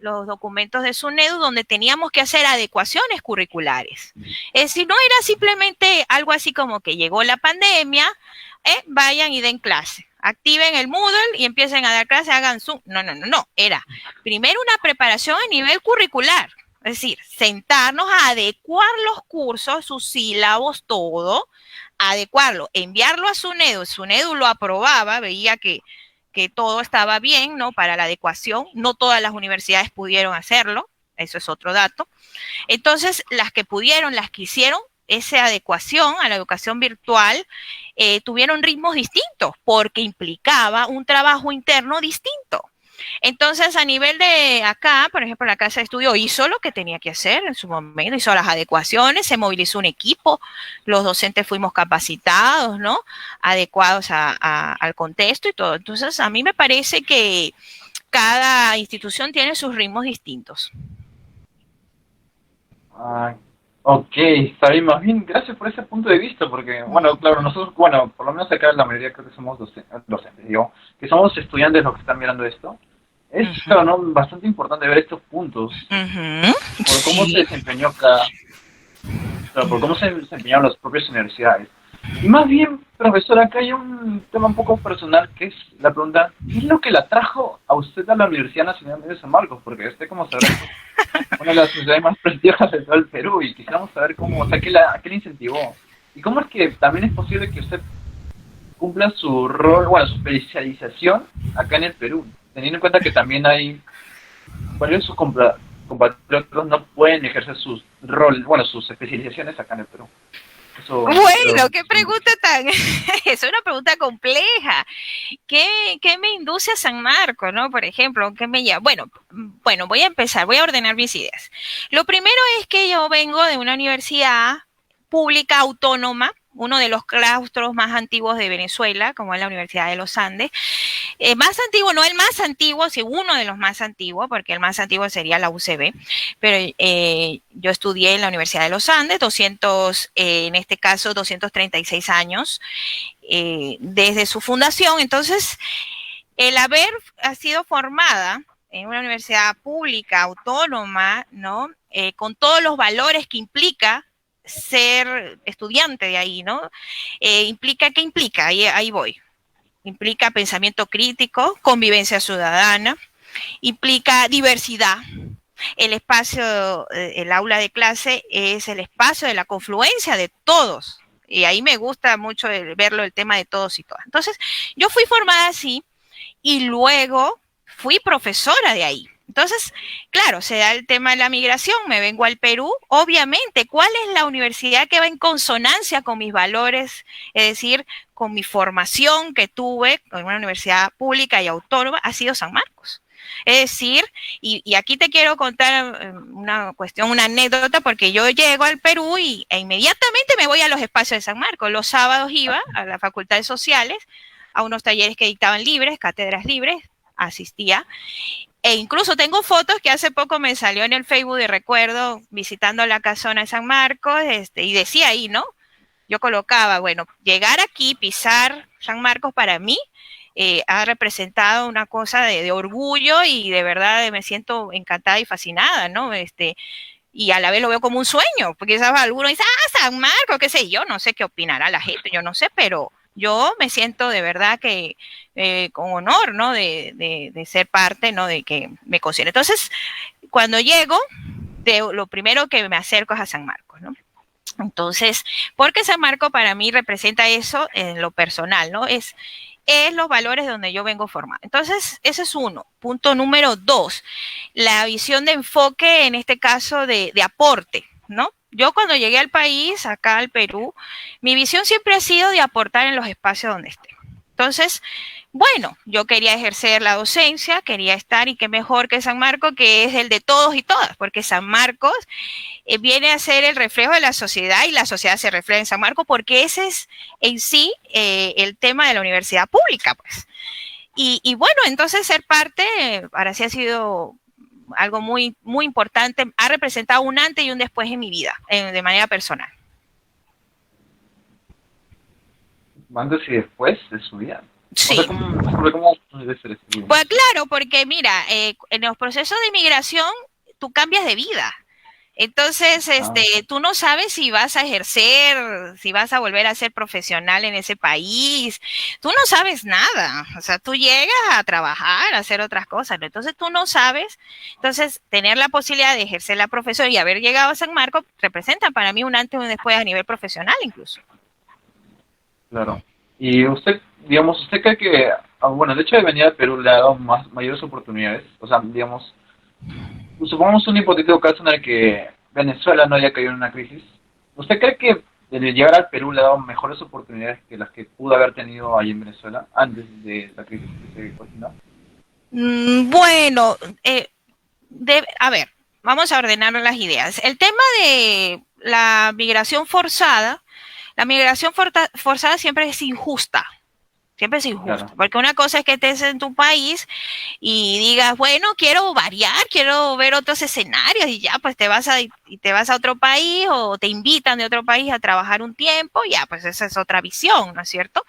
los documentos de SUNEDU donde teníamos que hacer adecuaciones curriculares. Es decir, no era simplemente algo así como que llegó la pandemia, vayan y den clase, activen el Moodle y empiecen a dar clase, hagan Zoom. No, era primero una preparación a nivel curricular, es decir, sentarnos a adecuar los cursos, sus sílabos, todo, adecuarlo, enviarlo a SUNEDU lo aprobaba, veía que todo estaba bien, ¿no? Para la adecuación, no todas las universidades pudieron hacerlo, eso es otro dato. Entonces, las que pudieron, las que hicieron esa adecuación a la educación virtual, tuvieron ritmos distintos, porque implicaba un trabajo interno distinto. Entonces, a nivel de acá, por ejemplo, la Casa de Estudio hizo lo que tenía que hacer en su momento, hizo las adecuaciones, se movilizó un equipo, los docentes fuimos capacitados, ¿no? Adecuados al contexto y todo. Entonces, a mí me parece que cada institución tiene sus ritmos distintos. Ok, está bien, más bien, gracias por ese punto de vista, porque, bueno, claro, nosotros, bueno, por lo menos acá la mayoría creo que somos docentes, digo, que somos estudiantes los que están mirando esto. Es, claro, ¿no? Bastante importante ver estos puntos, por cómo se desempeñó por cómo se desempeñaron las propias universidades. Y más bien, profesor, acá hay un tema un poco personal que es la pregunta, ¿qué es lo que la trajo a usted a la Universidad Nacional de San Marcos? Porque usted, como sabrá, es una de las universidades más prestigiosas de todo el Perú y quisiéramos saber cómo, o sea, qué le incentivó. Y cómo es que también es posible que usted cumpla su rol, bueno, su especialización acá en el Perú, teniendo en cuenta que también hay varios de sus compatriotas no pueden ejercer sus rol, bueno, sus especializaciones acá en el Perú. Eso Bueno, creo qué que mucho. pregunta tan... es una pregunta compleja. ¿Qué me induce a San Marcos, no? Por ejemplo, ¿qué me llama? Bueno, voy a empezar, voy a ordenar mis ideas. Lo primero es que yo vengo de una universidad pública autónoma, uno de los claustros más antiguos de Venezuela, como es la Universidad de los Andes. Más antiguo, no el más antiguo, sino uno de los más antiguos, porque el más antiguo sería la UCB, pero yo estudié en la Universidad de los Andes, 200, en este caso 236 años desde su fundación. Entonces, el haber sido formada en una universidad pública, autónoma, ¿no? Con todos los valores que implica ser estudiante de ahí, ¿no? ¿Qué implica? Ahí voy. Implica pensamiento crítico, convivencia ciudadana, implica diversidad. El espacio, el aula de clase es el espacio de la confluencia de todos. Y ahí me gusta mucho verlo el tema de todos y todas. Entonces, yo fui formada así y luego fui profesora de ahí. Entonces, claro, se da el tema de la migración, me vengo al Perú, obviamente, ¿cuál es la universidad que va en consonancia con mis valores? Es decir, con mi formación que tuve en una universidad pública y autónoma, ha sido San Marcos. Es decir, y aquí te quiero contar una cuestión, una anécdota, porque yo llego al Perú e inmediatamente me voy a los espacios de San Marcos. Los sábados iba a la Facultad de Sociales, a unos talleres que dictaban libres, cátedras libres, asistía. E incluso tengo fotos que hace poco me salió en el Facebook de recuerdo visitando la casona de San Marcos, y decía ahí, ¿no? Yo colocaba, bueno, llegar aquí, pisar San Marcos para mí ha representado una cosa de orgullo y de verdad me siento encantada y fascinada, ¿no? Y a la vez lo veo como un sueño, porque quizás alguno dice, San Marcos, qué sé yo, no sé qué opinará la gente, yo no sé, pero yo me siento de verdad que con honor, ¿no? De ser parte, ¿no? De que me considere. Entonces, cuando llego, lo primero que me acerco es a San Marcos, ¿no? Entonces, porque San Marcos para mí representa eso en lo personal, ¿no? Es los valores donde yo vengo formada. Entonces, ese es uno. Punto número dos, la visión de enfoque, en este caso de aporte, ¿no? Yo cuando llegué al país, acá al Perú, mi visión siempre ha sido de aportar en los espacios donde esté. Entonces, bueno, yo quería ejercer la docencia, quería estar, y qué mejor que San Marcos, que es el de todos y todas, porque San Marcos viene a ser el reflejo de la sociedad y la sociedad se refleja en San Marcos, porque ese es en sí el tema de la universidad pública, pues. Y bueno, entonces ser parte para sí ha sido algo muy, muy importante, ha representado un antes y un después en mi vida, de manera personal. Antes y después de su vida. O sea, Sí. ¿cómo debe ser ese libro? Pues claro, porque mira, en los procesos de inmigración tú cambias de vida. Entonces, Ah, tú no sabes si vas a ejercer, si vas a volver a ser profesional en ese país. Tú no sabes nada. O sea, tú llegas a trabajar, a hacer otras cosas, ¿no? Entonces, tú no sabes. Entonces, tener la posibilidad de ejercer la profesión y haber llegado a San Marcos representa para mí un antes y un después a nivel profesional incluso. claro. Y usted, digamos, ¿usted cree que, bueno, el hecho de venir al Perú le ha dado mayores oportunidades? O sea, digamos, supongamos un hipotético caso en el que Venezuela no haya caído en una crisis. ¿Usted cree que el llegar al Perú le ha dado mejores oportunidades que las que pudo haber tenido ahí en Venezuela antes de la crisis que se cocinó? Bueno, a ver, vamos a ordenar las ideas. El tema de la migración forzada siempre es injusta. Siempre es injusto, Claro, porque una cosa es que estés en tu país y digas, bueno, quiero variar, quiero ver otros escenarios y ya, pues te vas a otro país o te invitan de otro país a trabajar un tiempo, ya, pues esa es otra visión, ¿no es cierto?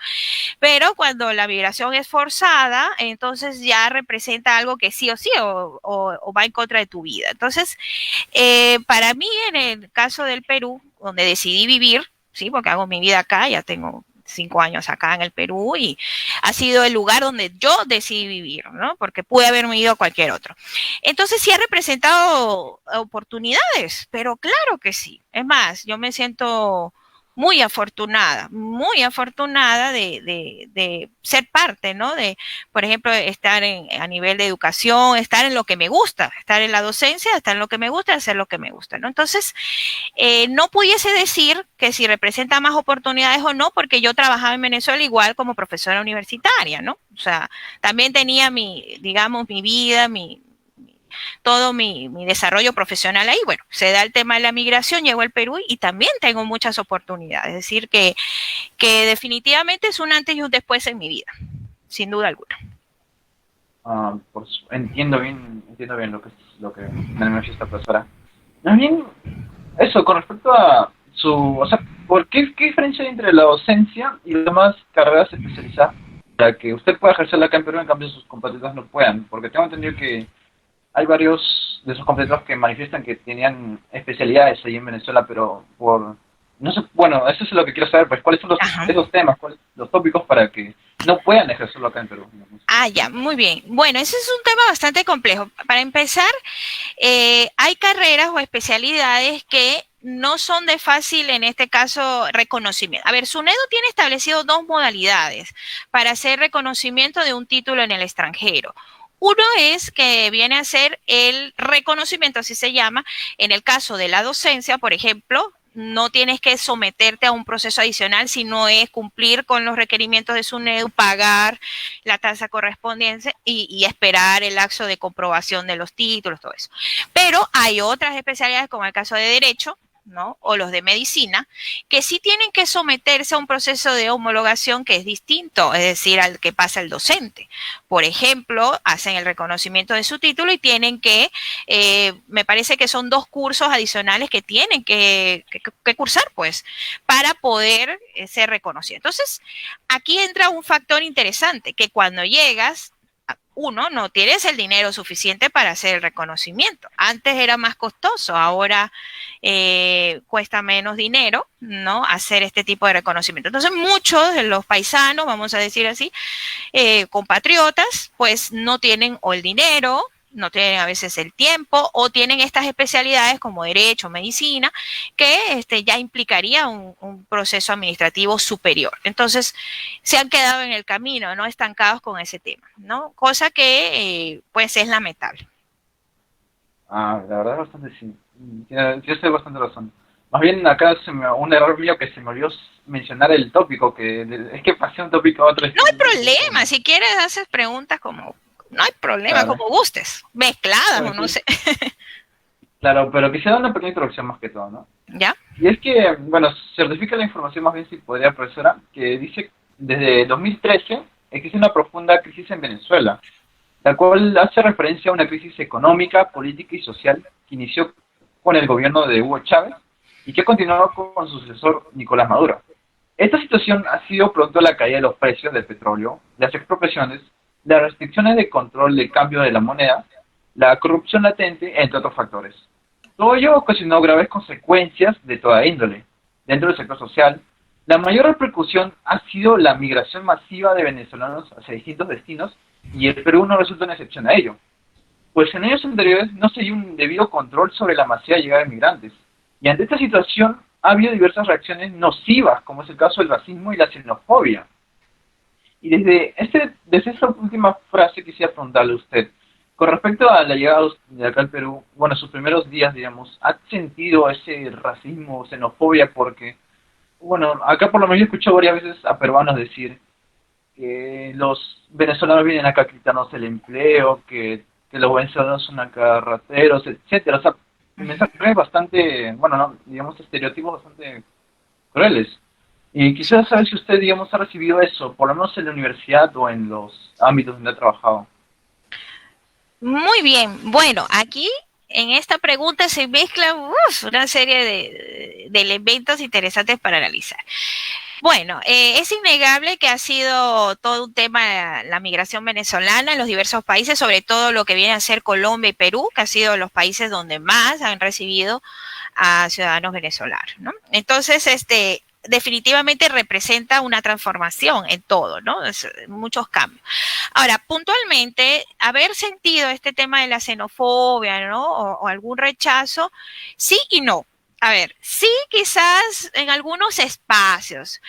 Pero cuando la migración es forzada, entonces ya representa algo que sí o sí o va en contra de tu vida. Entonces, para mí, en el caso del Perú, donde decidí vivir, ¿sí? Porque hago mi vida acá, ya tengo 5 años acá en el Perú y ha sido el lugar donde yo decidí vivir, ¿no? Porque pude haberme ido a cualquier otro. Entonces sí ha representado oportunidades, pero claro que sí. Es más, yo me siento muy afortunada de ser parte, ¿no? De, por ejemplo, estar a nivel de educación, estar en lo que me gusta, estar en la docencia, estar en lo que me gusta, hacer lo que me gusta, ¿no? Entonces, no pudiese decir que si representa más oportunidades o no, porque yo trabajaba en Venezuela igual como profesora universitaria, ¿no? O sea, también tenía digamos, mi vida, todo mi desarrollo profesional ahí. Bueno, se da el tema de la migración, llego al Perú y también tengo muchas oportunidades. Es decir, que definitivamente es un antes y un después en mi vida, sin duda alguna. Entiendo bien lo que me manifiesta, profesora. Más bien, eso, con respecto a o sea, ¿qué diferencia hay entre la docencia y las demás carreras especializadas para que usted pueda ejercerla acá en Perú, en cambio sus compatriotas no puedan? Porque tengo entendido que hay varios de sus compatriotas que manifiestan que tenían especialidades ahí en Venezuela, pero no sé, bueno, eso es lo que quiero saber, pues, ¿cuáles son esos temas, los tópicos para que no puedan ejercerlo acá en Perú? Ya, muy bien. Bueno, ese es un tema bastante complejo. Para empezar, hay carreras o especialidades que no son de fácil, en este caso, reconocimiento. A ver, SUNEDU tiene establecido 2 modalidades para hacer reconocimiento de un título en el extranjero. Uno es que viene a ser el reconocimiento, así se llama, en el caso de la docencia, por ejemplo, no tienes que someterte a un proceso adicional, sino es cumplir con los requerimientos de SUNEDU, pagar la tasa correspondiente y esperar el lapso de comprobación de los títulos, todo eso. Pero hay otras especialidades, como el caso de Derecho, ¿no? O los de medicina, que sí tienen que someterse a un proceso de homologación que es distinto, es decir, al que pasa el docente. Por ejemplo, hacen el reconocimiento de su título y tienen que, me parece que son 2 cursos adicionales que tienen que cursar, pues, para poder ser reconocido. Entonces, aquí entra un factor interesante, que cuando llegas, uno, no tienes el dinero suficiente para hacer el reconocimiento. Antes era más costoso, ahora cuesta menos dinero, ¿no? Hacer este tipo de reconocimiento. Entonces, muchos de los paisanos, vamos a decir así, compatriotas, pues no tienen o el dinero, no tienen a veces el tiempo, o tienen estas especialidades como derecho, medicina, que ya implicaría un proceso administrativo superior. Entonces, se han quedado en el camino, ¿no? Estancados con ese tema, ¿no? Cosa que, pues, es lamentable. La verdad es bastante sí. Yo estoy bastante razón. Más bien acá un error mío que se me olvidó mencionar el tópico, es que pasé un tópico a otro. No hay problema, si quieres haces preguntas como, no hay problema, claro, como gustes, mezcladas o no sé. Claro, pero quisiera dar una pequeña introducción más que todo, ¿no? ¿Ya? Y es que, bueno, certifica la información más bien, si podría, profesora, que dice desde 2013 existe una profunda crisis en Venezuela, la cual hace referencia a una crisis económica, política y social que inició con el gobierno de Hugo Chávez y que ha continuado con su sucesor Nicolás Maduro. Esta situación ha sido producto de la caída de los precios del petróleo, las expropiaciones, las restricciones de control de cambio de la moneda, la corrupción latente, entre otros factores. Todo ello ocasionó graves consecuencias de toda índole. Dentro del sector social, la mayor repercusión ha sido la migración masiva de venezolanos hacia distintos destinos y el Perú no resulta una excepción a ello. Pues en años anteriores no se dio un debido control sobre la masiva llegada de migrantes. Y ante esta situación ha habido diversas reacciones nocivas, como es el caso del racismo y la xenofobia. Y desde esta última frase quisiera preguntarle a usted, con respecto a la llegada de acá al Perú, bueno, sus primeros días, digamos, ¿ha sentido ese racismo, xenofobia? Porque, bueno, acá por lo menos yo he escuchado varias veces a peruanos decir que los venezolanos vienen acá a quitarnos el empleo, que los venezolanos son acá rateros, etcétera. O sea, mensajes bastante, bueno, no, digamos, estereotipos bastante crueles. Y quisiera saber si usted, digamos, ha recibido eso, por lo menos en la universidad o en los ámbitos donde ha trabajado. Muy bien. Bueno, aquí en esta pregunta se mezclan una serie de elementos interesantes para analizar. Bueno, es innegable que ha sido todo un tema la migración venezolana en los diversos países, sobre todo lo que viene a ser Colombia y Perú, que han sido los países donde más han recibido a ciudadanos venezolanos, ¿no? Entonces, definitivamente representa una transformación en todo, ¿no? Muchos cambios. Ahora, puntualmente, haber sentido este tema de la xenofobia, ¿no? O algún rechazo, sí y no. A ver, sí, quizás en algunos espacios.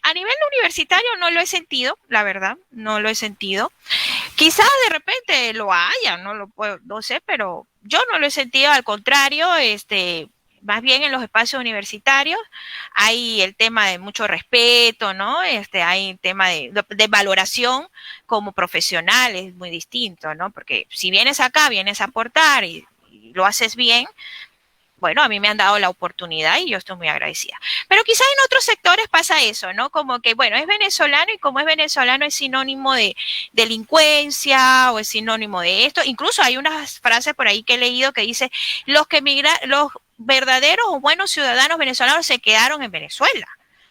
A nivel universitario no lo he sentido, la verdad, no lo he sentido. Quizás de repente lo haya, no sé, pero yo no lo he sentido, al contrario, más bien en los espacios universitarios hay el tema de mucho respeto, ¿no? Hay el tema de valoración como profesional, es muy distinto, ¿no? Porque si vienes acá, vienes a aportar y lo haces bien, bueno, a mí me han dado la oportunidad y yo estoy muy agradecida. Pero quizá en otros sectores pasa eso, ¿no? Como que, bueno, es venezolano y como es venezolano es sinónimo de delincuencia o es sinónimo de esto. Incluso hay unas frases por ahí que he leído que dice, los verdaderos o buenos ciudadanos venezolanos se quedaron en Venezuela.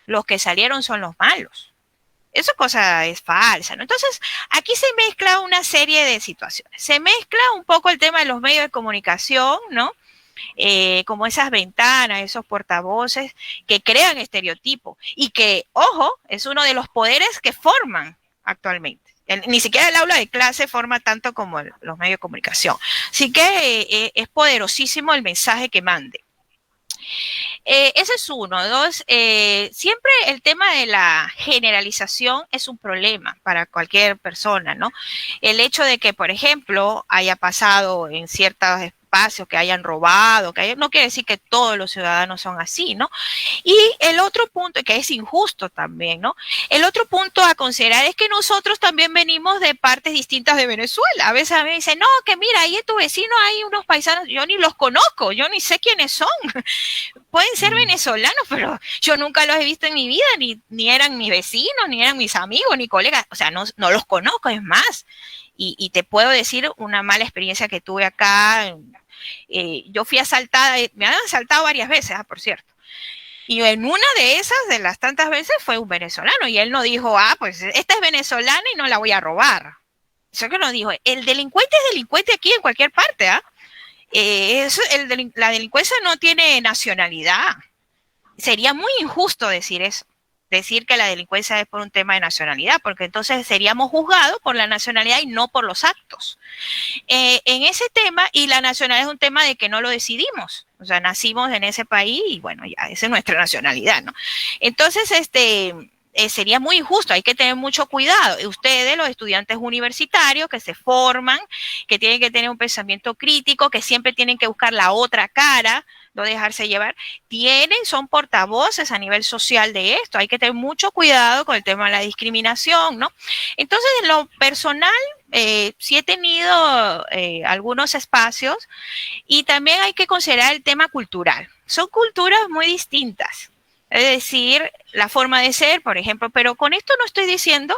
Los que salieron son los malos. Esa cosa es falsa, ¿no? Entonces, aquí se mezcla una serie de situaciones. Se mezcla un poco el tema de los medios de comunicación, ¿no? Como esas ventanas, esos portavoces que crean estereotipos y que, ojo, es uno de los poderes que forman actualmente. Ni siquiera el aula de clase forma tanto como los medios de comunicación. Así que es poderosísimo el mensaje que mande. Ese es uno. Dos, siempre el tema de la generalización es un problema para cualquier persona, ¿no? El hecho de que, por ejemplo, haya pasado en ciertos espacios que hayan robado, no quiere decir que todos los ciudadanos son así, ¿no? Y el otro punto, que es injusto también, ¿no? El otro punto a considerar es que nosotros también venimos de partes distintas de Venezuela. A veces a mí me dicen, no, que mira, ahí en tu vecino hay unos paisanos, yo ni los conozco, yo ni sé quiénes son. Pueden ser venezolanos, pero yo nunca los he visto en mi vida, ni eran mis vecinos, ni eran mis amigos, ni colegas, o sea, no los conozco, es más. Y te puedo decir una mala experiencia que tuve acá. Yo fui asaltada, me han asaltado varias veces, por cierto. Y en una de esas, de las tantas veces, fue un venezolano. Y él no dijo, pues esta es venezolana y no la voy a robar. Eso que no dijo. El delincuente es delincuente aquí en cualquier parte, ¿ah? La delincuencia no tiene nacionalidad. Sería muy injusto decir eso. Decir que la delincuencia es por un tema de nacionalidad, porque entonces seríamos juzgados por la nacionalidad y no por los actos. En ese tema, y la nacionalidad es un tema de que no lo decidimos, o sea, nacimos en ese país y bueno, ya, esa es nuestra nacionalidad, ¿no? Entonces, sería muy injusto, hay que tener mucho cuidado. Ustedes, los estudiantes universitarios que se forman, que tienen que tener un pensamiento crítico, que siempre tienen que buscar la otra cara, no dejarse llevar, son portavoces a nivel social de esto. Hay que tener mucho cuidado con el tema de la discriminación, ¿no? Entonces, en lo personal, sí he tenido algunos espacios y también hay que considerar el tema cultural. Son culturas muy distintas. Es decir, la forma de ser, por ejemplo, pero con esto no estoy diciendo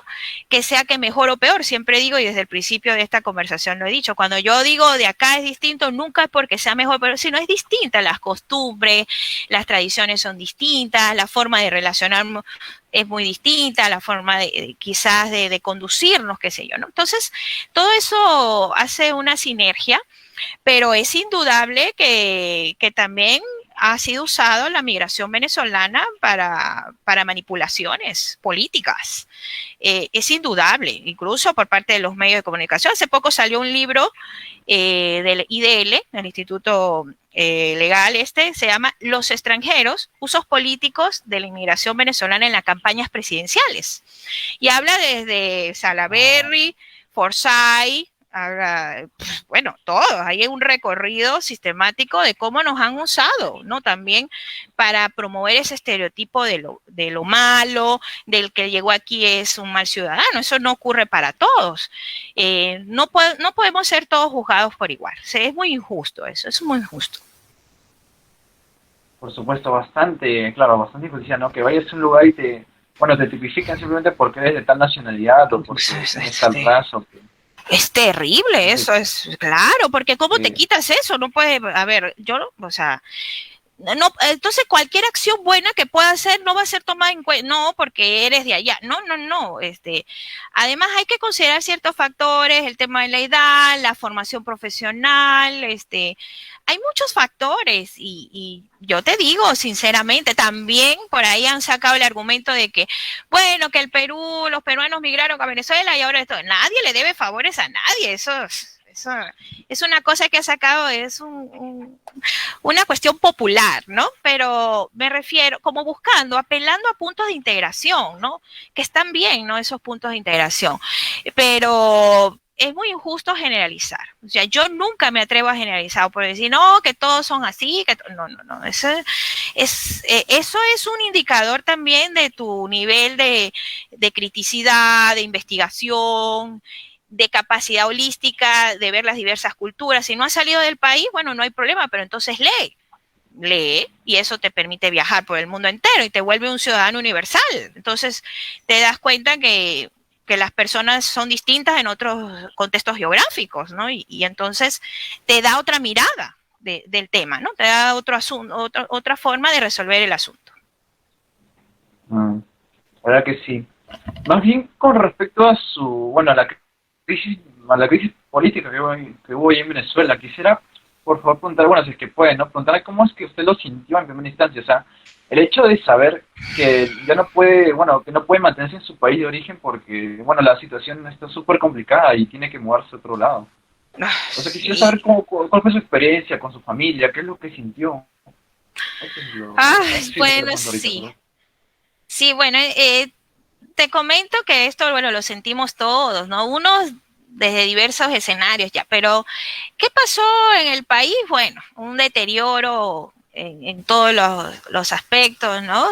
que sea que mejor o peor, siempre digo y desde el principio de esta conversación lo he dicho, cuando yo digo de acá es distinto, nunca es porque sea mejor o peor, sino es distinta, las costumbres, las tradiciones son distintas, la forma de relacionarnos es muy distinta, la forma quizás de conducirnos, qué sé yo, ¿no? Entonces, todo eso hace una sinergia, pero es indudable que también ha sido usado la migración venezolana para manipulaciones políticas. Es indudable, incluso por parte de los medios de comunicación. Hace poco salió un libro del IDL, del Instituto Legal se llama Los extranjeros, usos políticos de la inmigración venezolana en las campañas presidenciales. Y habla desde Salaverry, Forsyth, bueno, todos, hay un recorrido sistemático de cómo nos han usado, ¿no? También para promover ese estereotipo de lo malo, del que llegó aquí es un mal ciudadano. Eso no ocurre para todos. No podemos ser todos juzgados por igual. Es muy injusto eso, es muy injusto. Por supuesto, bastante injusticia, ¿no? Que vayas a un lugar y te tipifican simplemente porque eres de tal nacionalidad o porque tienes tal raza o que... Es terrible, eso es claro, porque ¿cómo te quitas eso? No puedes, a ver, no, entonces cualquier acción buena que pueda hacer no va a ser tomada en cuenta, no, porque eres de allá, no, no, no, además hay que considerar ciertos factores, el tema de la edad, la formación profesional, hay muchos factores y yo te digo sinceramente, también por ahí han sacado el argumento de que, bueno, que el Perú, los peruanos migraron a Venezuela y ahora esto, nadie le debe favores a nadie, eso es una cosa que ha sacado, es una cuestión popular, ¿no? Pero me refiero como buscando, apelando a puntos de integración, ¿no? Que están bien, ¿no? Esos puntos de integración. Pero es muy injusto generalizar. O sea, yo nunca me atrevo a generalizar por decir, no, que todos son así, que no, no, no. Eso es un indicador también de tu nivel de criticidad, de investigación, de capacidad holística, de ver las diversas culturas. Si no has salido del país, bueno, no hay problema, pero entonces lee y eso te permite viajar por el mundo entero y te vuelve un ciudadano universal. Entonces te das cuenta que las personas son distintas en otros contextos geográficos, ¿no? Y entonces te da otra mirada del tema, ¿no? Te da otro asunto, otra forma de resolver el asunto. La verdad que sí. Más bien con respecto a bueno, a la crisis política que hubo ahí en Venezuela, quisiera, por favor, preguntar, bueno, si es que puede, ¿no? Preguntar cómo es que usted lo sintió en primera instancia, o sea, el hecho de saber que ya no puede, bueno, que no puede mantenerse en su país de origen porque, bueno, la situación está súper complicada y tiene que mudarse a otro lado. O sea, quisiera Sí. saber cuál fue su experiencia con su familia, qué es lo que sintió. Eso es sí, lo que le Bueno, pregunto ahorita, sí. perdón. Sí, bueno, te comento que esto, bueno, lo sentimos todos, ¿no? Unos desde diversos escenarios ya, pero ¿qué pasó en el país? Bueno, un deterioro en todos los aspectos, ¿no?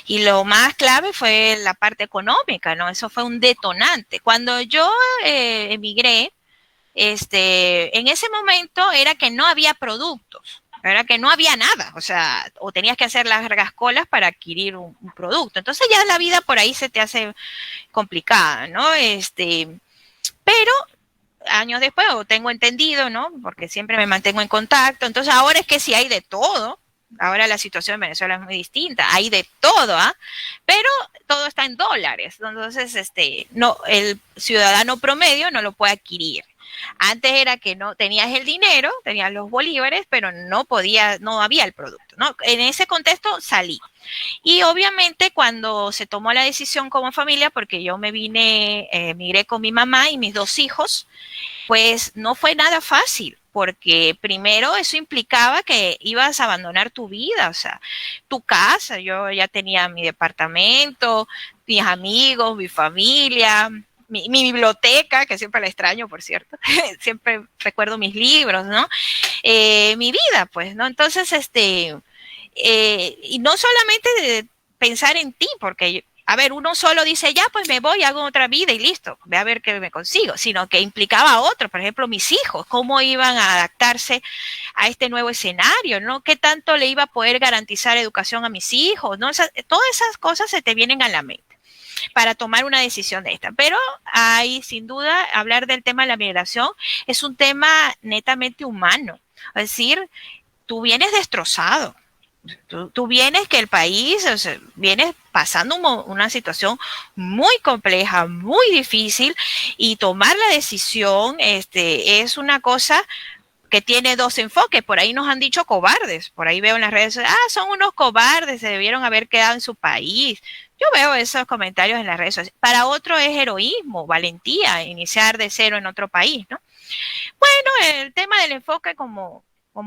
Y lo más clave fue la parte económica, ¿no? Eso fue un detonante. Cuando yo emigré, en ese momento era que no había productos, era que no había nada, o sea, o tenías que hacer largas colas para adquirir un producto. Entonces ya la vida por ahí se te hace complicada, ¿no? Pero años después, o tengo entendido, ¿no? Porque siempre me mantengo en contacto, entonces ahora es que sí hay de todo. Ahora la situación en Venezuela es muy distinta, hay de todo, ¿ah? Pero todo está en dólares, entonces no, el ciudadano promedio no lo puede adquirir. Antes era que no tenías el dinero, tenías los bolívares, pero no había el producto, ¿no? En ese contexto salí. Y obviamente cuando se tomó la decisión como familia, porque yo me vine, migré con mi mamá y mis dos hijos, pues no fue nada fácil, porque primero eso implicaba que ibas a abandonar tu vida, o sea, tu casa, yo ya tenía mi departamento, mis amigos, mi familia, mi biblioteca, que siempre la extraño, por cierto, siempre recuerdo mis libros, ¿no? Mi vida, pues, ¿no? Entonces, y no solamente de pensar en ti, porque a ver, uno solo dice, ya, pues me voy, hago otra vida y listo, ve a ver qué me consigo, sino que implicaba a otro, por ejemplo, mis hijos, cómo iban a adaptarse a este nuevo escenario, ¿no? ¿Qué tanto le iba a poder garantizar educación a mis hijos, ¿no? Todas esas cosas se te vienen a la mente para tomar una decisión de esta. Pero hay, sin duda, hablar del tema de la migración es un tema netamente humano, es decir, tú vienes destrozado, tú vienes que el país, o sea, vienes pasando una situación muy compleja, muy difícil, y tomar la decisión es una cosa que tiene dos enfoques. Por ahí nos han dicho cobardes, por ahí veo en las redes sociales, son unos cobardes, se debieron haber quedado en su país. Yo veo esos comentarios en las redes sociales. Para otro es heroísmo, valentía, iniciar de cero en otro país, ¿no? Bueno, el tema del enfoque como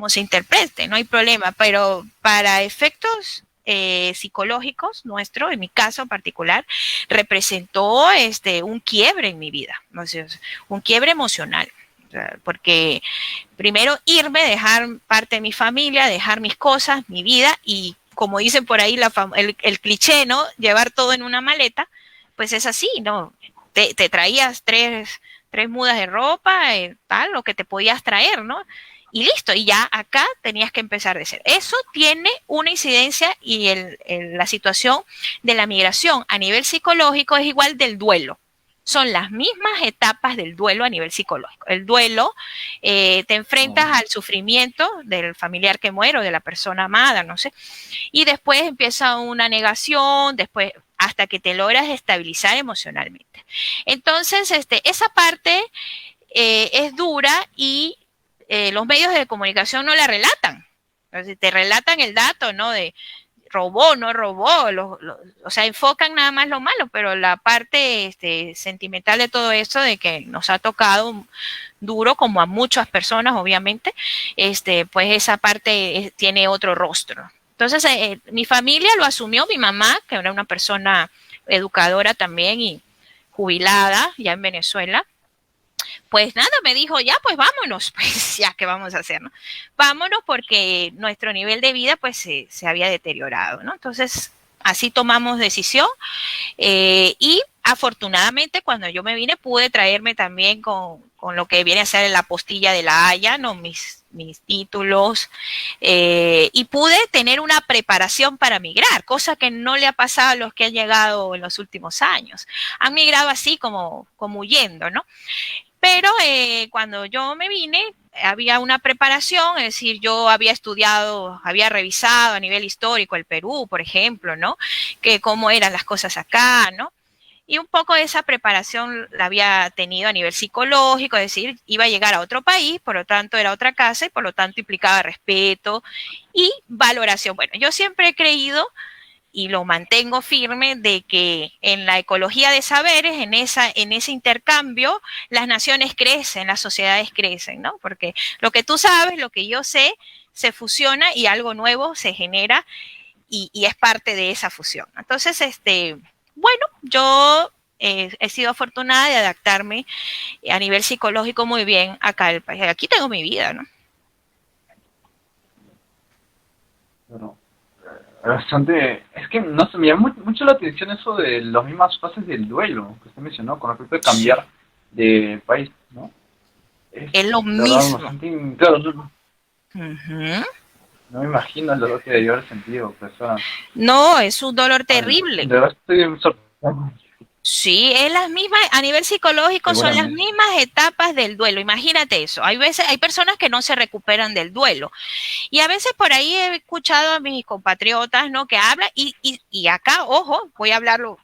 se interprete, no hay problema, pero para efectos psicológicos nuestro, en mi caso en particular, representó un quiebre en mi vida, ¿no? Un quiebre emocional, o sea, porque primero irme, dejar parte de mi familia, dejar mis cosas, mi vida, y como dicen por ahí el cliché, ¿no? Llevar todo en una maleta, pues es así, ¿no? Te traías tres mudas de ropa, tal, lo que te podías traer, ¿no? Y listo, y ya acá tenías que empezar de cero. Eso tiene una incidencia y la situación de la migración a nivel psicológico es igual del duelo. son las mismas etapas del duelo a nivel psicológico. El duelo, te enfrentas al sufrimiento del familiar que muere o de la persona amada, no sé, y después empieza una negación, después hasta que te logras estabilizar emocionalmente. Entonces, esa parte es dura y los medios de comunicación no la relatan. Entonces, te relatan el dato, ¿no? De robó, no robó, o sea, enfocan nada más lo malo, pero la parte sentimental de todo eso, de que nos ha tocado duro, como a muchas personas, obviamente, pues esa parte tiene otro rostro. Entonces, mi familia lo asumió, mi mamá, que era una persona educadora también y jubilada ya en Venezuela, pues nada, me dijo, ya, pues vámonos, pues ya, ¿qué vamos a hacer? ¿No? Vámonos porque nuestro nivel de vida pues se había deteriorado, ¿no? Entonces, así tomamos decisión y afortunadamente cuando yo me vine pude traerme también con lo que viene a ser la postilla de la Haya, ¿no? Mis títulos, y pude tener una preparación para migrar, cosa que no le ha pasado a los que han llegado en los últimos años. Han migrado así como huyendo, ¿no? Pero cuando yo me vine, había una preparación, es decir, yo había estudiado, había revisado a nivel histórico el Perú, por ejemplo, ¿no? Que cómo eran las cosas acá, ¿no? Y un poco de esa preparación la había tenido a nivel psicológico, es decir, iba a llegar a otro país, por lo tanto era otra casa y por lo tanto implicaba respeto y valoración. Bueno, yo siempre he creído y lo mantengo firme de que en la ecología de saberes, en ese intercambio, las naciones crecen, las sociedades crecen, ¿no? Porque lo que tú sabes, lo que yo sé, se fusiona y algo nuevo se genera y es parte de esa fusión. Entonces, bueno, yo he sido afortunada de adaptarme a nivel psicológico muy bien acá al país. Aquí tengo mi vida, ¿no? Bueno, bastante, es que no sé, me llama mucho la atención eso de las mismas fases del duelo que usted mencionó con respecto a Sí. cambiar de país, ¿no? Es, Es lo la verdad, mismo. bastante, claro, no, Uh -huh. no me imagino el dolor que debió haber sentido, persona. No, es un dolor De terrible. verdad estoy sorprendido, Sí, es las mismas, a nivel psicológico son las seguramente. mismas etapas del duelo. Imagínate eso. Hay veces, hay personas que no se recuperan del duelo. Y a veces por ahí he escuchado a mis compatriotas, ¿no? Que hablan, y acá, ojo, voy a hablarlo,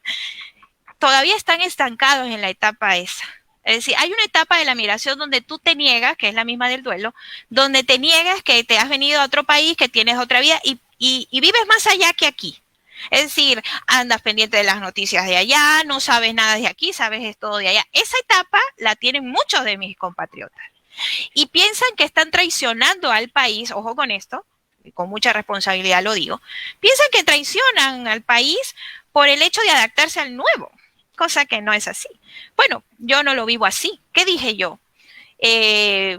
todavía están estancados en la etapa esa. Es decir, hay una etapa de la migración donde tú te niegas, que es la misma del duelo, donde te niegas que te has venido a otro país, que tienes otra vida y vives más allá que aquí. Es decir, andas pendiente de las noticias de allá, no sabes nada de aquí, sabes todo de allá. Esa etapa la tienen muchos de mis compatriotas y piensan que están traicionando al país, ojo con esto, con mucha responsabilidad lo digo, piensan que traicionan al país por el hecho de adaptarse al nuevo, cosa que no es así. Bueno, yo no lo vivo así. ¿Qué dije yo? Es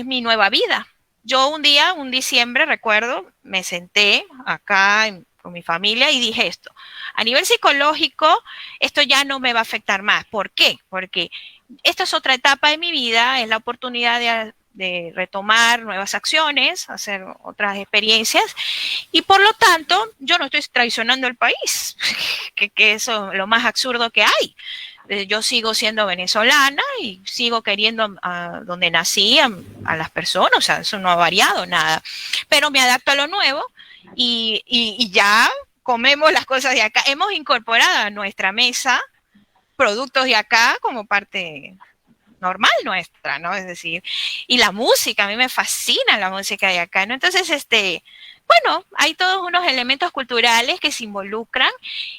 mi nueva vida. Yo un día, un diciembre, recuerdo, me senté acá con mi familia y dije esto. A nivel psicológico, esto ya no me va a afectar más. ¿Por qué? Porque esta es otra etapa de mi vida, es la oportunidad de retomar nuevas acciones, hacer otras experiencias y por lo tanto yo no estoy traicionando el país, que eso es lo más absurdo que hay. Yo sigo siendo venezolana y sigo queriendo a donde nací a las personas, o sea, eso no ha variado nada, pero me adapto a lo nuevo y ya comemos las cosas de acá. Hemos incorporado a nuestra mesa productos de acá como parte normal nuestra, ¿no? Es decir, y la música, a mí me fascina la música de acá, ¿no? Entonces, bueno, hay todos unos elementos culturales que se involucran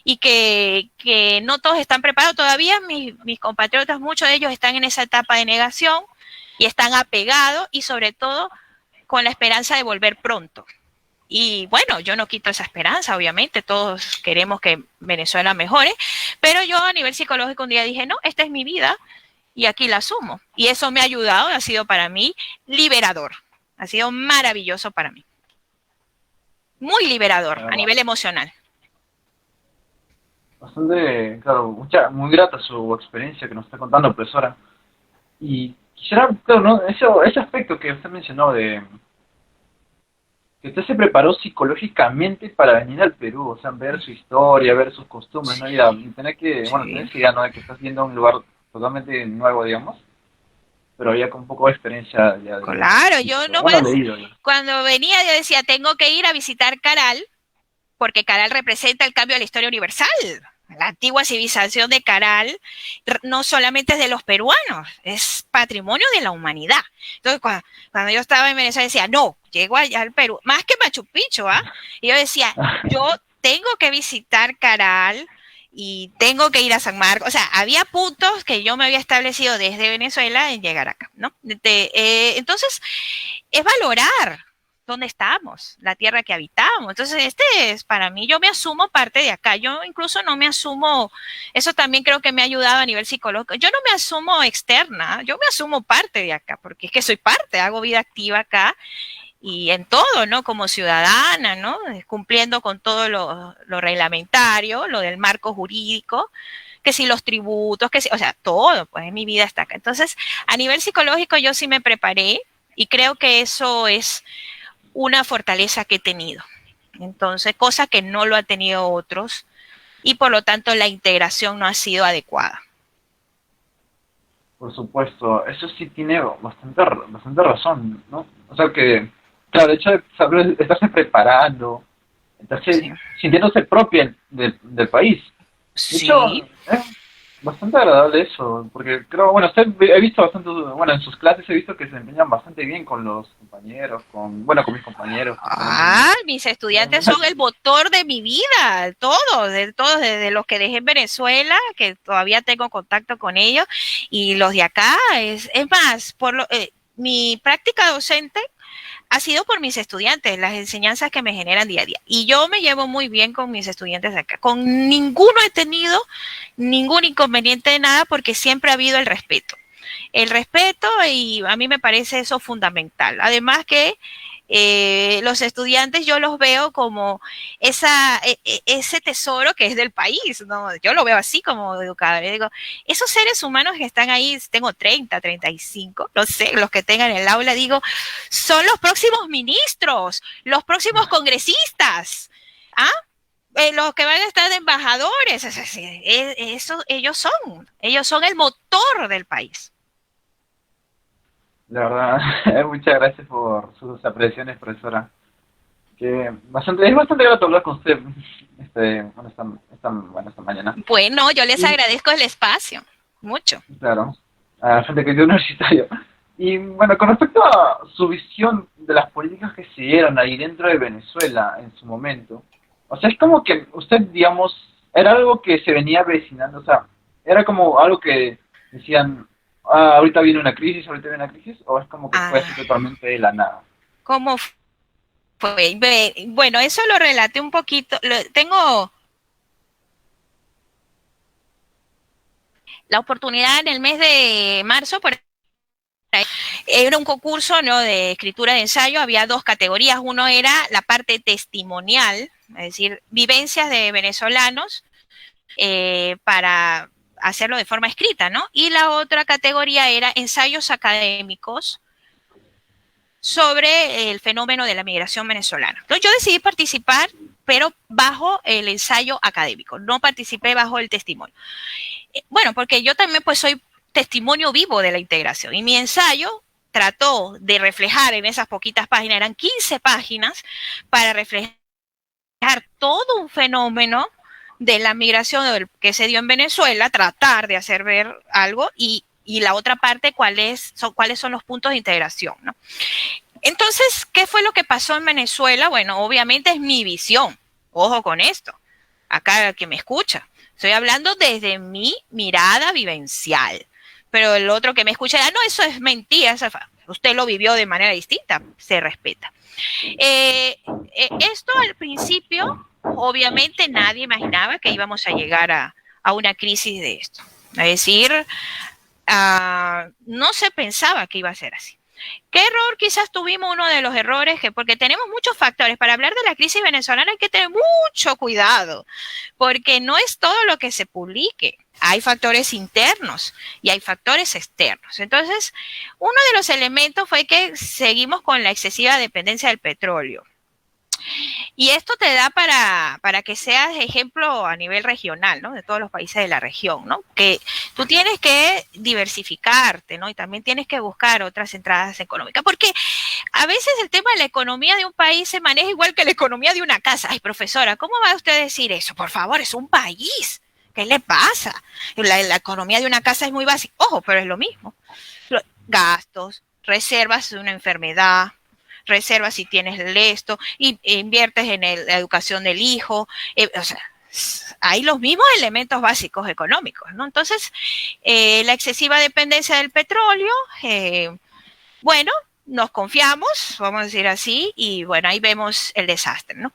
y que no todos están preparados todavía. Mis compatriotas, muchos de ellos están en esa etapa de negación y están apegados y sobre todo con la esperanza de volver pronto. Y bueno, yo no quito esa esperanza, obviamente, todos queremos que Venezuela mejore, pero yo a nivel psicológico un día dije, no, esta es mi vida y aquí la asumo. Y eso me ha ayudado, ha sido para mí liberador, ha sido maravilloso para mí, muy liberador a nivel emocional. Bastante, claro, muy grata su experiencia que nos está contando, profesora. Y quisiera, claro, ¿no? Ese aspecto que usted mencionó de que usted se preparó psicológicamente para venir al Perú, o sea, ver su historia, ver sus costumbres, ¿no? Y tener que, bueno, tener Sí, esa idea, ¿no? De que estás viendo un lugar totalmente nuevo, digamos, pero había con un poco de experiencia ya Claro, yo no bueno, más, leído ya. cuando venía yo decía, tengo que ir a visitar Caral, porque Caral representa el cambio de la historia universal. La antigua civilización de Caral no solamente es de los peruanos, es patrimonio de la humanidad. Entonces, cuando yo estaba en Venezuela decía, no, llego allá al Perú, más que Machu Picchu, ¿ah? Y yo decía, yo tengo que visitar Caral y tengo que ir a San Marcos. O sea, había puntos que yo me había establecido desde Venezuela en llegar acá, ¿no? Entonces, es valorar dónde estamos, la tierra que habitamos. Entonces, este es para mí, yo me asumo parte de acá. Yo incluso no me asumo, eso también creo que me ha ayudado a nivel psicológico. Yo no me asumo externa, yo me asumo parte de acá, porque es que soy parte, hago vida activa acá y en todo, ¿no? Como ciudadana, ¿no? Cumpliendo con todo lo reglamentario, lo del marco jurídico, que si los tributos, que si, o sea, todo, pues mi vida está acá. Entonces, a nivel psicológico yo sí me preparé y creo que eso es una fortaleza que he tenido. Entonces, cosa que no lo han tenido otros y por lo tanto la integración no ha sido adecuada. Por supuesto, eso sí tiene bastante razón, ¿no? O sea que, claro, el hecho de saber, estarse preparando, estarse Sí. sintiéndose propia del país. De hecho, Sí. es bastante agradable eso, porque creo, bueno, usted he visto bastante, bueno, en sus clases he visto que se empeñan bastante bien con los compañeros, bueno, con mis compañeros, justamente a mí. Mis estudiantes son el motor de mi vida, todos, desde los que dejé en Venezuela, que todavía tengo contacto con ellos, y los de acá, es más, mi práctica docente ha sido por mis estudiantes, las enseñanzas que me generan día a día. Y yo me llevo muy bien con mis estudiantes de acá. Con ninguno he tenido ningún inconveniente de nada porque siempre ha habido el respeto. El respeto y a mí me parece eso fundamental. Además que los estudiantes yo los veo como ese tesoro que es del país, ¿no? Yo lo veo así como educadora. Digo, esos seres humanos que están ahí, tengo 35, no sé, los que tengan en el aula, digo, son los próximos ministros, los próximos congresistas, ¿ah? Los que van a estar de embajadores, eso, ellos son el motor del país. La verdad, muchas gracias por sus apreciaciones, profesora. Que es bastante grato hablar con usted bueno, esta mañana. Bueno, yo les Y, agradezco el espacio, mucho. claro, a la gente que es universitario. Y bueno, con respecto a su visión de las políticas que se dieron ahí dentro de Venezuela en su momento, o sea, es como que usted, digamos, era algo que se venía avecinando, o sea, era como algo que decían, ahorita viene una crisis, ahorita viene una crisis, o es como que fue así Ah, totalmente de la nada. ¿cómo fue? Bueno, eso lo relaté un poquito. Tengo la oportunidad en el mes de marzo, era un concurso, ¿no?, de escritura de ensayo, había dos categorías, uno era la parte testimonial, es decir, vivencias de venezolanos para hacerlo de forma escrita, ¿no? Y la otra categoría era ensayos académicos sobre el fenómeno de la migración venezolana. Entonces yo decidí participar, pero bajo el ensayo académico, no participé bajo el testimonio. Bueno, porque yo también pues soy testimonio vivo de la integración y mi ensayo trató de reflejar en esas poquitas páginas, eran 15 páginas, para reflejar todo un fenómeno de la migración que se dio en Venezuela, tratar de hacer ver algo y la otra parte cuáles son los puntos de integración, ¿no? Entonces, ¿qué fue lo que pasó en Venezuela? Bueno, obviamente es mi visión, ojo con esto, acá el que me escucha, estoy hablando desde mi mirada vivencial, pero el otro que me escucha, no, eso es mentira, usted lo vivió de manera distinta, se respeta. Esto al principio, obviamente nadie imaginaba que íbamos a llegar a una crisis de esto. Es decir, no se pensaba que iba a ser así. ¿Qué error quizás tuvimos? Uno de los errores, porque tenemos muchos factores. Para hablar de la crisis venezolana hay que tener mucho cuidado, porque no es todo lo que se publique. Hay factores internos y hay factores externos. Entonces, uno de los elementos fue que seguimos con la excesiva dependencia del petróleo. Y esto te da para que seas ejemplo a nivel regional, ¿no? De todos los países de la región, ¿no? Que Tú tienes que diversificarte, ¿no? Y también tienes que buscar otras entradas económicas, porque a veces el tema de la economía de un país se maneja igual que la economía de una casa. Ay, profesora, ¿cómo va usted a decir eso? Por favor, es un país. ¿Qué le pasa? La economía de una casa es muy básica. Ojo, pero es lo mismo. Gastos, reservas de una enfermedad, reservas si tienes esto, y inviertes en la educación del hijo. O sea, hay los mismos elementos básicos económicos, ¿no? Entonces, la excesiva dependencia del petróleo, bueno, nos confiamos, vamos a decir así, y bueno, ahí vemos el desastre, ¿no?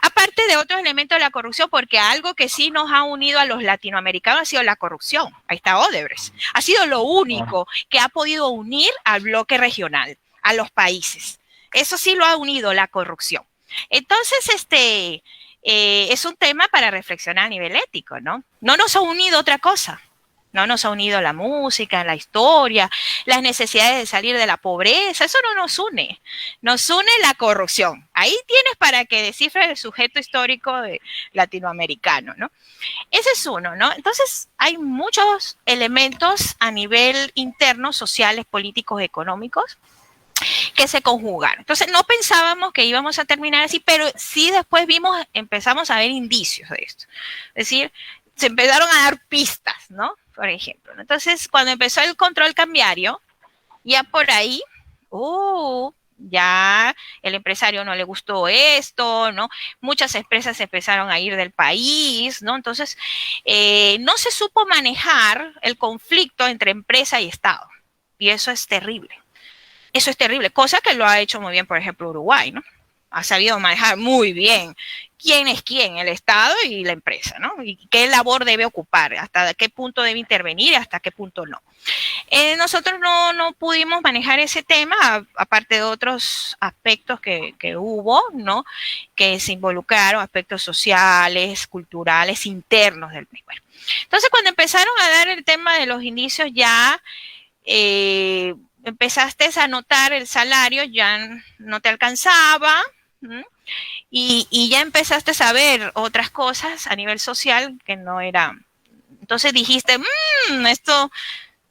Aparte de otros elementos de la corrupción, porque algo que sí nos ha unido a los latinoamericanos ha sido la corrupción. Ahí está Odebrecht. Ha sido lo único que ha podido unir al bloque regional, a los países. Eso sí lo ha unido la corrupción. Entonces, es un tema para reflexionar a nivel ético, ¿no? No nos ha unido otra cosa. No nos ha unido la música, la historia, las necesidades de salir de la pobreza, eso no nos une la corrupción. Ahí tienes para que descifres el sujeto histórico latinoamericano, ¿no? Ese es uno, ¿no? Entonces hay muchos elementos a nivel interno, sociales, políticos, económicos, que se conjugaron. Entonces no pensábamos que íbamos a terminar así, pero sí después empezamos a ver indicios de esto. Es decir, se empezaron a dar pistas, ¿no? Por ejemplo. Entonces, cuando empezó el control cambiario, ya por ahí, ya el empresario no le gustó esto, ¿no? Muchas empresas empezaron a ir del país, ¿no? Entonces, no se supo manejar el conflicto entre empresa y Estado. Y eso es terrible. Eso es terrible, cosa que lo ha hecho muy bien, por ejemplo, Uruguay, ¿no? Ha sabido manejar muy bien quién es quién, el Estado y la empresa, ¿no? Y qué labor debe ocupar, hasta qué punto debe intervenir y hasta qué punto no. Nosotros no pudimos manejar ese tema, aparte de otros aspectos que hubo, ¿no? Que se involucraron, aspectos sociales, culturales, internos del país. Bueno, entonces, cuando empezaron a dar el tema de los indicios, ya empezaste a notar el salario, ya no te alcanzaba, y ya empezaste a saber otras cosas a nivel social que no era. Entonces dijiste, esto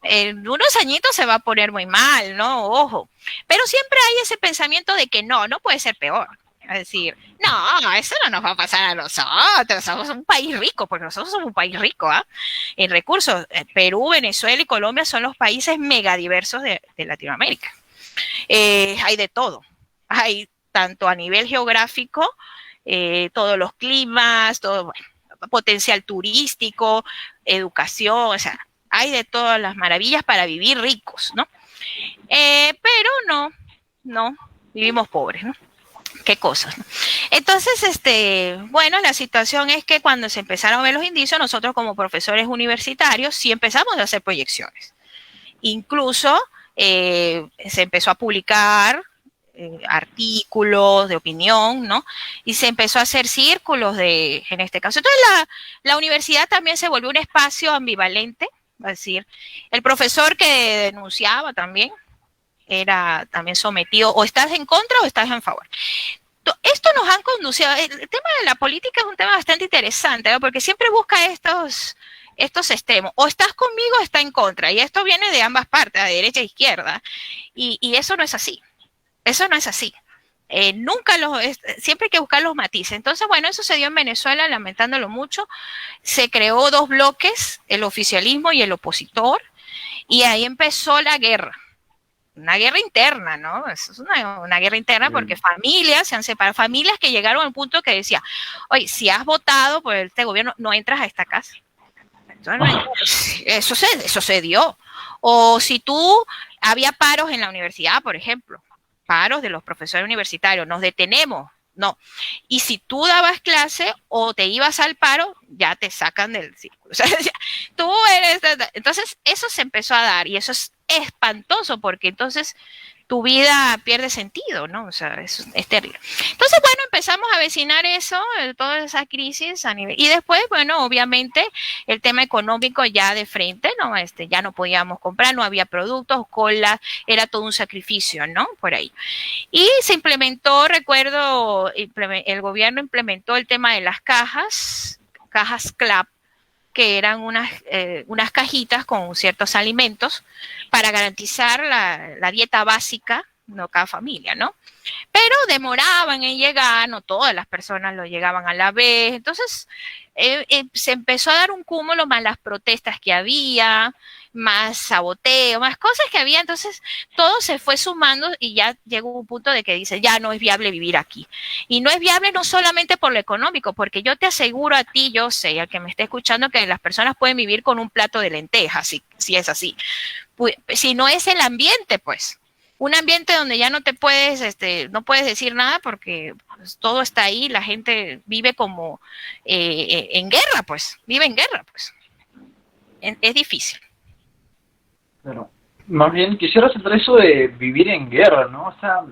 en unos añitos se va a poner muy mal, ¿no? Ojo. Pero siempre hay ese pensamiento de que no puede ser peor. Es decir, no, eso no nos va a pasar a nosotros, somos un país rico, porque nosotros somos un país rico, ¿ah? En recursos, Perú, Venezuela y Colombia son los países megadiversos de Latinoamérica. Hay de todo, hay tanto a nivel geográfico, todos los climas, todo, bueno, potencial turístico, educación, o sea, hay de todas las maravillas para vivir ricos, ¿no? Pero no, vivimos pobres, ¿no? Qué cosas, ¿no? Entonces, bueno, la situación es que cuando se empezaron a ver los indicios, nosotros como profesores universitarios sí empezamos a hacer proyecciones. Incluso se empezó a publicar artículos de opinión, ¿no? Y se empezó a hacer círculos en este caso. Entonces la universidad también se volvió un espacio ambivalente, es decir, el profesor que denunciaba también era también sometido, o estás en contra o estás en favor. Esto nos han conducido, el tema de la política es un tema bastante interesante, ¿no? Porque siempre busca estos extremos, o estás conmigo o estás en contra, y esto viene de ambas partes, de derecha e izquierda, y eso no es así. Eso no es así. Siempre hay que buscar los matices. Entonces, bueno, eso se dio en Venezuela, lamentándolo mucho. Se creó dos bloques, el oficialismo y el opositor, y ahí empezó la guerra. Una guerra interna, ¿no? Es una guerra interna porque familias se han separado, familias que llegaron al punto que decía, oye, si has votado por este gobierno, no entras a esta casa. Entonces, eso se dio. O si había paros en la universidad, por ejemplo, paros de los profesores universitarios, nos detenemos, no. Y si tú dabas clase o te ibas al paro, ya te sacan del círculo. O sea, tú eres... Entonces, eso se empezó a dar y eso es espantoso porque entonces tu vida pierde sentido, ¿no? O sea, es terrible. Entonces, bueno, empezamos a vecinar eso, toda esa crisis a nivel... Y después, bueno, obviamente, el tema económico ya de frente, ¿no? Ya no podíamos comprar, no había productos, cola, era todo un sacrificio, ¿no? Por ahí. Y se implementó, recuerdo, el gobierno implementó el tema de las cajas CLAP, que eran unas cajitas con ciertos alimentos para garantizar la dieta básica de cada familia, ¿no? Pero demoraban en llegar, no todas las personas lo llegaban a la vez, entonces se empezó a dar un cúmulo más las protestas que había, más saboteo, más cosas que había, entonces todo se fue sumando y ya llegó un punto de que dice, ya no es viable vivir aquí. Y no es viable no solamente por lo económico, porque yo te aseguro a ti, yo sé, al que me esté escuchando, que las personas pueden vivir con un plato de lentejas, si es así. Pues, si no es el ambiente, pues. Un ambiente donde ya no te puedes, no puedes decir nada porque pues, todo está ahí, la gente vive como en guerra, pues, vive en guerra, pues. Es difícil. Pero más bien quisiera centrar eso de vivir en guerra, ¿no? O sea,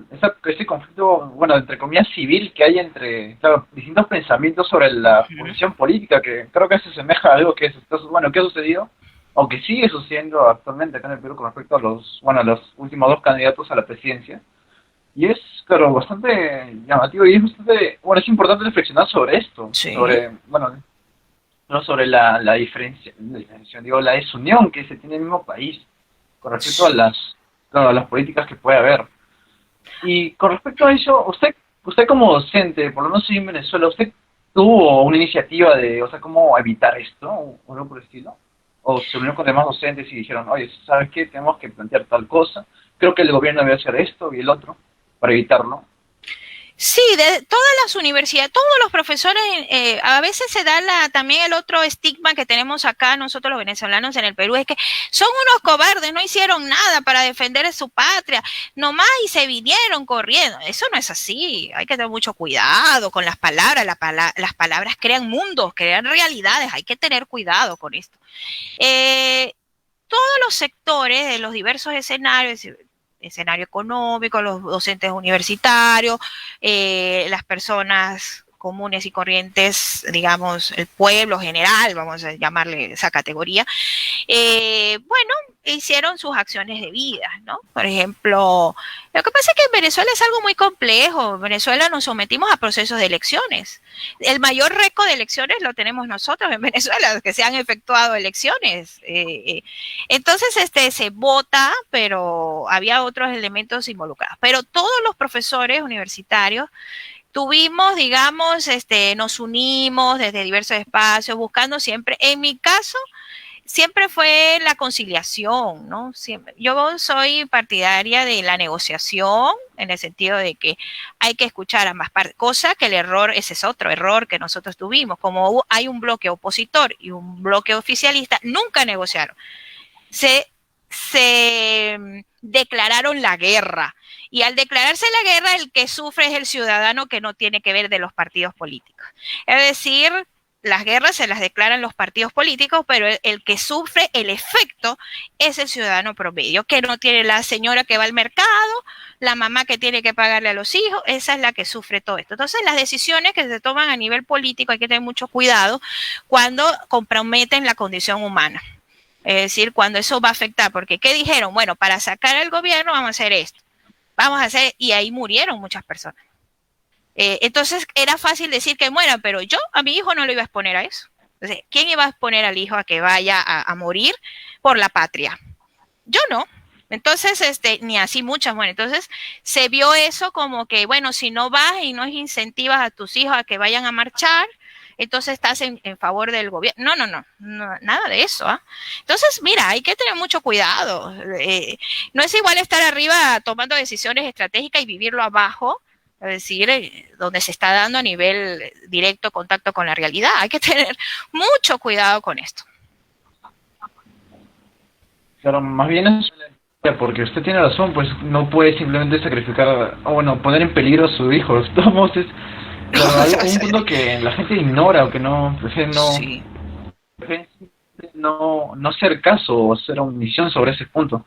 ese conflicto, bueno, entre comillas civil que hay entre, claro, distintos pensamientos sobre la posición política, que creo que se asemeja a algo que bueno, que ha sucedido o que sigue sucediendo actualmente acá en el Perú con respecto a a los últimos dos candidatos a la presidencia. Y es, claro, bastante llamativo y es bastante, bueno, es importante reflexionar sobre esto, Sí. sobre, bueno, no sobre la diferenciación, digo, la desunión que se tiene en el mismo país con respecto a claro, a las políticas que puede haber. Y con respecto a eso, usted como docente, por lo menos en Venezuela, ¿usted tuvo una iniciativa de, o sea, cómo evitar esto o algo por el estilo? ¿O se unió con demás docentes y dijeron, oye, ¿sabes qué? Tenemos que plantear tal cosa, creo que el gobierno debe hacer esto y el otro para evitarlo? Sí, de todas las universidades, todos los profesores, a veces se da también el otro estigma que tenemos acá nosotros los venezolanos en el Perú, es que son unos cobardes, no hicieron nada para defender su patria, nomás y se vinieron corriendo. Eso no es así, hay que tener mucho cuidado con las palabras, las palabras crean mundos, crean realidades, hay que tener cuidado con esto. Todos los sectores de los diversos escenarios, escenario económico, los docentes universitarios, las personas comunes y corrientes, digamos, el pueblo general, vamos a llamarle esa categoría, bueno, hicieron sus acciones debidas, ¿no? Por ejemplo, lo que pasa es que en Venezuela es algo muy complejo. En Venezuela nos sometimos a procesos de elecciones. El mayor récord de elecciones lo tenemos nosotros en Venezuela, que se han efectuado elecciones. Entonces, se vota, pero había otros elementos involucrados. Pero todos los profesores universitarios tuvimos, digamos, nos unimos desde diversos espacios, buscando siempre, en mi caso, siempre fue la conciliación, ¿no? Siempre. Yo soy partidaria de la negociación, en el sentido de que hay que escuchar a ambas partes, cosa que ese es otro error que nosotros tuvimos, como hay un bloque opositor y un bloque oficialista, nunca negociaron. Se declararon la guerra. Y al declararse la guerra, el que sufre es el ciudadano, que no tiene que ver de los partidos políticos. Es decir, las guerras se las declaran los partidos políticos, pero el que sufre el efecto es el ciudadano promedio, que no tiene la señora que va al mercado, la mamá que tiene que pagarle a los hijos, esa es la que sufre todo esto. Entonces, las decisiones que se toman a nivel político hay que tener mucho cuidado cuando comprometen la condición humana. Es decir, cuando eso va a afectar, porque ¿qué dijeron? Bueno, para sacar al gobierno vamos a hacer esto, vamos a hacer, y ahí murieron muchas personas. Entonces era fácil decir que mueran, pero yo a mi hijo no lo iba a exponer a eso. Entonces, ¿quién iba a exponer al hijo a que vaya a morir por la patria? Yo no. Entonces, ni así muchas, bueno, entonces se vio eso como que, bueno, si no vas y no incentivas a tus hijos a que vayan a marchar, entonces estás en favor del gobierno. No, nada de eso. ¿Eh? Entonces, mira, hay que tener mucho cuidado. No es igual estar arriba tomando decisiones estratégicas y vivirlo abajo, es decir, donde se está dando a nivel directo contacto con la realidad. Hay que tener mucho cuidado con esto. Claro, más bien es porque usted tiene razón, pues no puede simplemente sacrificar, o bueno, poner en peligro a su hijo. Estamos, claro, hay un punto que la gente ignora o que no, Sí. no hacer caso o hacer omisión sobre ese punto.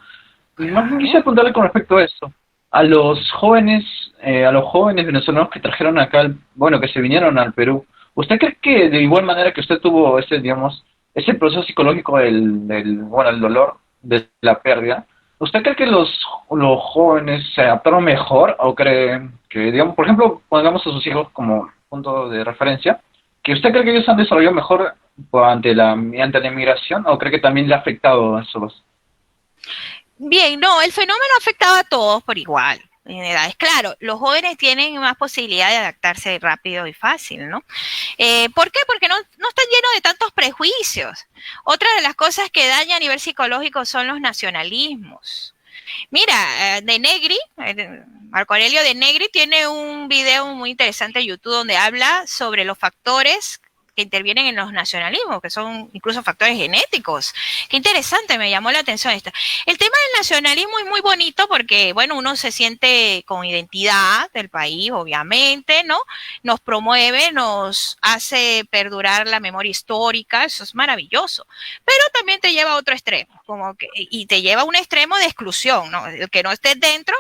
Y más bien quisiera preguntarle con respecto a eso. A los jóvenes venezolanos que trajeron acá, bueno, que se vinieron al Perú, ¿usted cree que de igual manera que usted tuvo ese proceso psicológico el dolor de la pérdida, ¿usted cree que los jóvenes se adaptaron mejor o cree que, digamos, por ejemplo, pongamos a sus hijos como punto de referencia, que usted cree que ellos han desarrollado mejor ante la inmigración, o cree que también le ha afectado a esos? Bien, no, el fenómeno ha afectado a todos por igual. En edades, claro, los jóvenes tienen más posibilidad de adaptarse rápido y fácil, ¿no? ¿Por qué? Porque no están llenos de tantos prejuicios. Otra de las cosas que daña a nivel psicológico son los nacionalismos. Mira, De Negri, Marco Aurelio De Negri tiene un video muy interesante en YouTube donde habla sobre los factores que intervienen en los nacionalismos, que son incluso factores genéticos. Qué interesante, me llamó la atención esta. El tema del nacionalismo es muy bonito porque, bueno, uno se siente con identidad del país, obviamente, ¿no? Nos promueve, nos hace perdurar la memoria histórica, eso es maravilloso. Pero también te lleva a otro extremo, como que, y te lleva a un extremo de exclusión, ¿no? El que no estés dentro,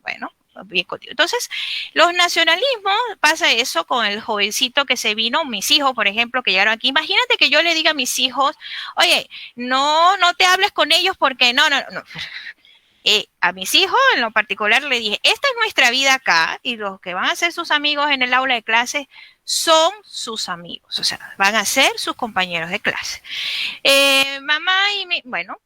bueno, bien contigo. Entonces, los nacionalismos, pasa eso con el jovencito que se vino, mis hijos, por ejemplo, que llegaron aquí. Imagínate que yo le diga a mis hijos, oye, no te hables con ellos porque no. A mis hijos en lo particular le dije, esta es nuestra vida acá y los que van a ser sus amigos en el aula de clase son sus amigos, o sea, van a ser sus compañeros de clase. Mamá bueno,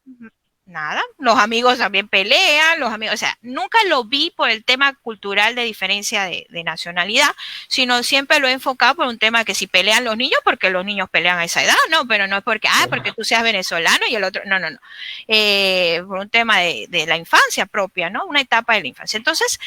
nada, los amigos también pelean, los amigos, o sea, nunca lo vi por el tema cultural de diferencia de nacionalidad, sino siempre lo he enfocado por un tema que si pelean los niños, porque los niños pelean a esa edad, no, pero no es porque tú seas venezolano y el otro, no, por un tema de la infancia propia, ¿no? Una etapa de la infancia. Entonces,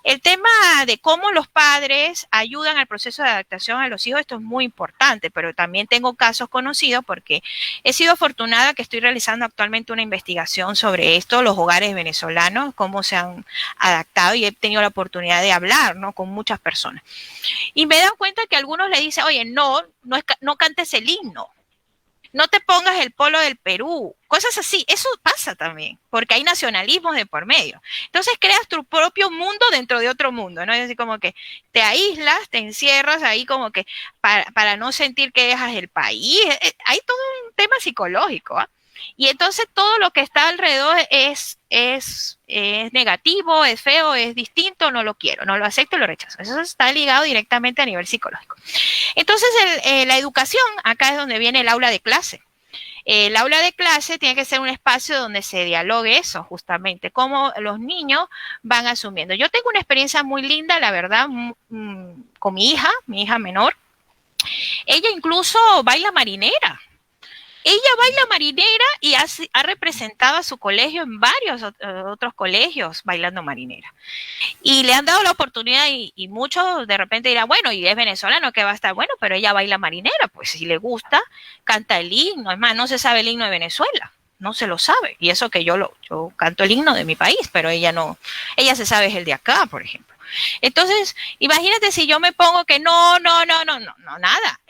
el tema de cómo los padres ayudan al proceso de adaptación a los hijos, esto es muy importante, pero también tengo casos conocidos porque he sido afortunada que estoy realizando actualmente una investigación sobre esto, los hogares venezolanos, cómo se han adaptado y he tenido la oportunidad de hablar, ¿no? Con muchas personas. Y me he dado cuenta que algunos le dicen, oye, no cantes el himno. No te pongas el polo del Perú, cosas así, eso pasa también, porque hay nacionalismos de por medio. Entonces creas tu propio mundo dentro de otro mundo, ¿no? Es decir, como que te aíslas, te encierras ahí como que para no sentir que dejas el país. Hay todo un tema psicológico, ¿eh? Y entonces todo lo que está alrededor es negativo, es feo, es distinto, no lo quiero, no lo acepto, lo rechazo. Eso está ligado directamente a nivel psicológico. Entonces, la educación, acá es donde viene el aula de clase. El aula de clase tiene que ser un espacio donde se dialogue eso, justamente, cómo los niños van asumiendo. Yo tengo una experiencia muy linda, la verdad, con mi hija menor. Ella incluso baila marinera. Ella baila marinera y ha representado a su colegio en varios otros colegios bailando marinera. Y le han dado la oportunidad y muchos de repente dirán, bueno, y es venezolano que va a estar bueno, pero ella baila marinera, pues si le gusta, canta el himno. Es más, no se sabe el himno de Venezuela, no se lo sabe. Y eso que yo canto el himno de mi país, pero ella no, ella se sabe es el de acá, por ejemplo. Entonces, imagínate si yo me pongo que no, nada.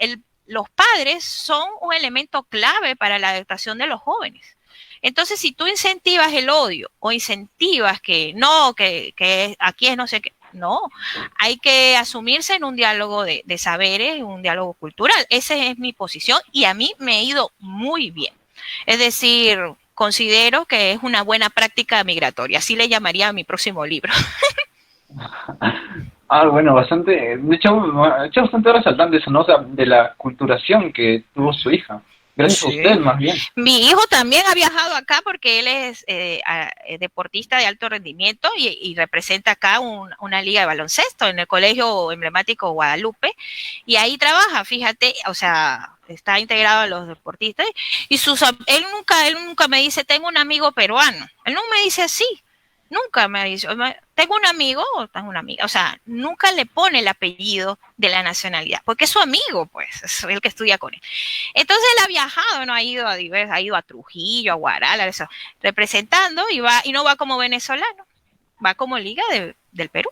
Los padres son un elemento clave para la adaptación de los jóvenes. Entonces, si tú incentivas el odio o incentivas que no, que aquí es no sé qué, no, hay que asumirse en un diálogo de saberes, un diálogo cultural. Esa es mi posición y a mí me ha ido muy bien. Es decir, considero que es una buena práctica migratoria. Así le llamaría a mi próximo libro. Bueno, bastante, de hecho bastante resaltante eso, ¿no? O sea, de la culturación que tuvo su hija. Gracias a usted, más bien. Mi hijo también ha viajado acá porque él es deportista de alto rendimiento y representa acá una liga de baloncesto en el colegio emblemático Guadalupe y ahí trabaja, fíjate, o sea, está integrado a los deportistas y él nunca me dice, tengo un amigo peruano. Él no me dice así. Nunca me dice, tengo un amigo o tengo una amiga, o sea, nunca le pone el apellido de la nacionalidad, porque es su amigo, pues, es el que estudia con él. Entonces él ha viajado, ¿no? Ha ido a Trujillo, a Guaral, a eso, representando y no va como venezolano, va como liga del Perú.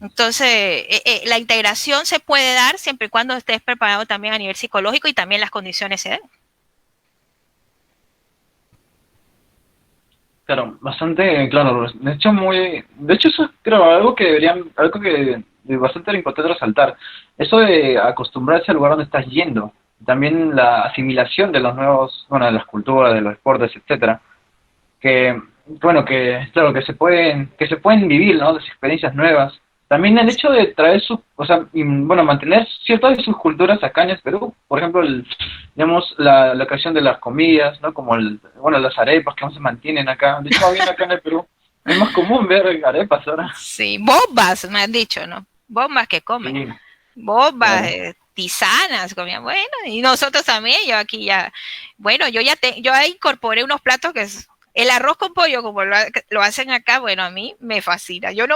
Entonces, la integración se puede dar siempre y cuando estés preparado también a nivel psicológico y también las condiciones se den. Claro, bastante, claro, de hecho eso es creo algo que bastante importante resaltar, eso de acostumbrarse al lugar donde estás yendo, también la asimilación de los nuevos, bueno, de las culturas, de los deportes, etcétera, que, bueno, que claro, que se pueden vivir, ¿no? Las experiencias nuevas, también el hecho de traer o sea, bueno, mantener ciertas de sus culturas acá en el Perú, por ejemplo, digamos, la creación de las comidas, ¿no? Como bueno, las arepas que aún se mantienen acá. De hecho, bien acá en el Perú es más común ver arepas ahora. Sí, bombas, me han dicho, ¿no? Bombas que comen. Sí, Bombas, claro. tisanas, comían, bueno, y nosotros también, yo aquí ya, bueno, yo ya incorporé unos platos que es el arroz con pollo, como lo hacen acá, bueno, a mí me fascina. Yo no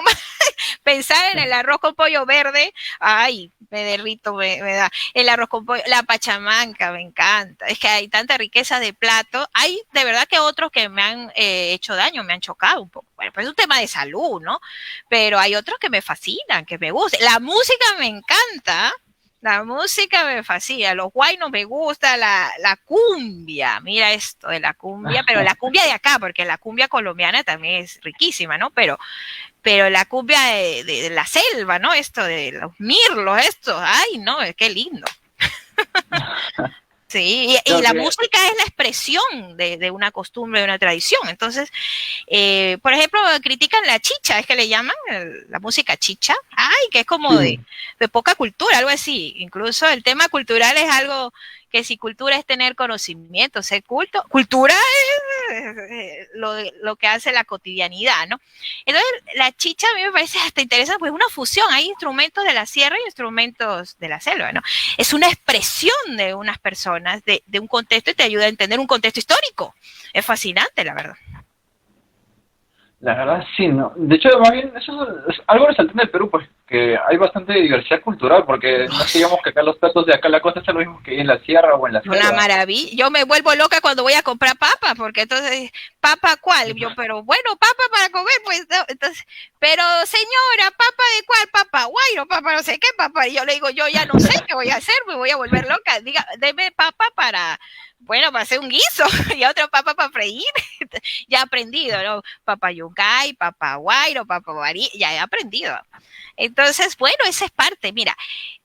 pensar en el arroz con pollo verde, ay, me derrito, me da. El arroz con pollo, la pachamanca, me encanta. Es que hay tanta riqueza de plato. Hay de verdad que otros que me han hecho daño, me han chocado un poco. Bueno, pues es un tema de salud, ¿no? Pero hay otros que me fascinan, que me gustan. La música me encanta. La música me fascina, los guaynos me gusta, la cumbia, mira esto de la cumbia, pero la cumbia de acá, porque la cumbia colombiana también es riquísima, ¿no? Pero la cumbia de la selva, ¿no? Esto de los mirlos, esto, ay, no, qué lindo. Sí, y Creo la que, música es la expresión de una costumbre, de una tradición. Entonces, por ejemplo, critican la chicha, es que le llaman la música chicha, ay, que es como sí, de poca cultura, algo así. Incluso el tema cultural es algo que si cultura es tener conocimiento, ser culto, cultura es lo que hace la cotidianidad, ¿no? Entonces, la chicha a mí me parece hasta interesante, pues una fusión, hay instrumentos de la sierra y instrumentos de la selva, ¿no? Es una expresión de unas personas, de un contexto y te ayuda a entender un contexto histórico. Es fascinante, la verdad. la verdad sí, ¿no? De hecho, más bien, eso es algo resaltante del Perú, pues, que hay bastante diversidad cultural, porque no es que digamos que acá los platos de acá la costa son lo mismo que hay en la sierra o en la Una selva. maravilla. Yo me vuelvo loca cuando voy a comprar papa, porque entonces, ¿papa cuál? Yo, pero bueno, papa para comer, pues, no. Entonces, pero señora, ¿papa de cuál? Papa guairo, papa no sé qué, papa. Y yo le digo, yo ya no sé qué voy a hacer, me voy a volver loca. Diga, deme papa para, bueno, para hacer un guiso y otra papa para freír. Ya he aprendido, ¿no? Papa yungay, papa guairo, papa guarí, ya he aprendido. Entonces, bueno, esa es parte. Mira,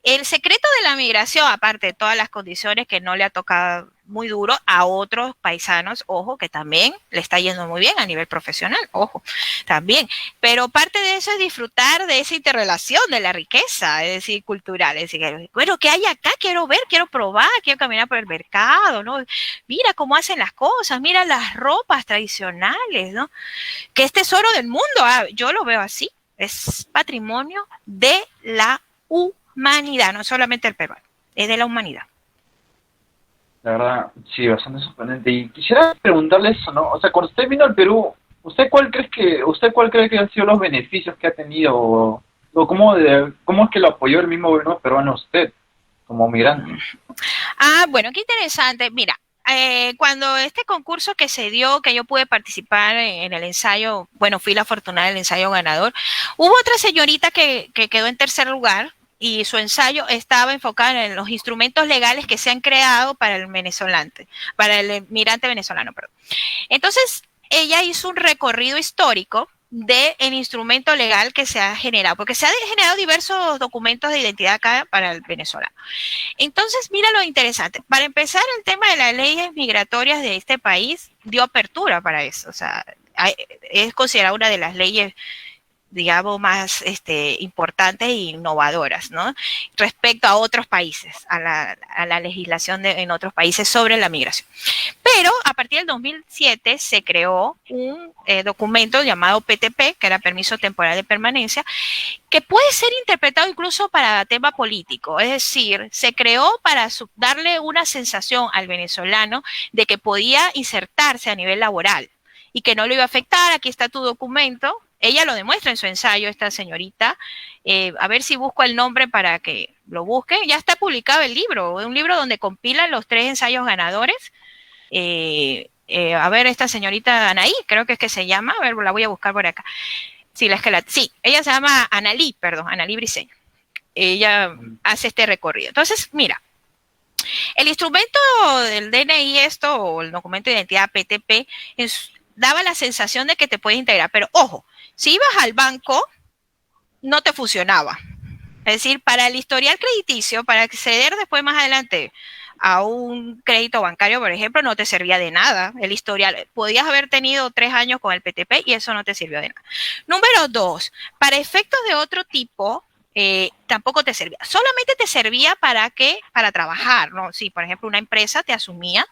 el secreto de la migración, aparte de todas las condiciones que no le ha tocado muy duro a otros paisanos, ojo, que también le está yendo muy bien a nivel profesional, ojo, también. Pero parte de eso es disfrutar de esa interrelación de la riqueza, es decir, cultural. Es decir, bueno, ¿qué hay acá? Quiero ver, quiero probar, quiero caminar por el mercado, ¿no? Mira cómo hacen las cosas, mira las ropas tradicionales, ¿no? Que es tesoro del mundo, yo lo veo así, es patrimonio de la humanidad, no solamente el peruano, es de la humanidad. La verdad, sí, bastante sorprendente. Y quisiera preguntarle eso, ¿no? O sea, cuando usted vino al Perú, usted cuál cree que han sido los beneficios que ha tenido o cómo es que lo apoyó el mismo gobierno peruano a usted como migrante? Bueno, qué interesante. Mira, cuando este concurso que se dio, que yo pude participar en el ensayo, bueno, fui la afortunada del ensayo ganador, hubo otra señorita que quedó en tercer lugar y su ensayo estaba enfocado en los instrumentos legales que se han creado para el venezolano, para el migrante venezolano, perdón. Entonces, ella hizo un recorrido histórico del instrumento legal que se ha generado, porque se han generado diversos documentos de identidad acá para el venezolano. Entonces, mira lo interesante. Para empezar, el tema de las leyes migratorias de este país dio apertura para eso. O sea, es considerada una de las leyes, digamos, más importantes e innovadoras, ¿no? Respecto a otros países, a la legislación en otros países sobre la migración. Pero a partir del 2007 se creó un documento llamado PTP, que era Permiso Temporal de Permanencia, que puede ser interpretado incluso para tema político, es decir, se creó para darle una sensación al venezolano de que podía insertarse a nivel laboral y que no lo iba a afectar. Aquí está tu documento. Ella lo demuestra en su ensayo, esta señorita. A ver si busco el nombre para que lo busquen. Ya está publicado el libro, un libro donde compilan los 3 ensayos ganadores. A ver, esta señorita Anaí, creo que es que se llama, a ver, la voy a buscar por acá. Sí, ella se llama Analí Briceño. Ella hace este recorrido. Entonces, mira, el instrumento del DNI, o el documento de identidad PTP, daba la sensación de que te puedes integrar, pero ojo, si ibas al banco, no te funcionaba. Es decir, para el historial crediticio, para acceder después más adelante a un crédito bancario, por ejemplo, no te servía de nada el historial. Podías haber tenido 3 años con el PTP y eso no te sirvió de nada. Número 2, para efectos de otro tipo, tampoco te servía. Solamente te servía para trabajar, ¿no? Si, por ejemplo, una empresa te asumía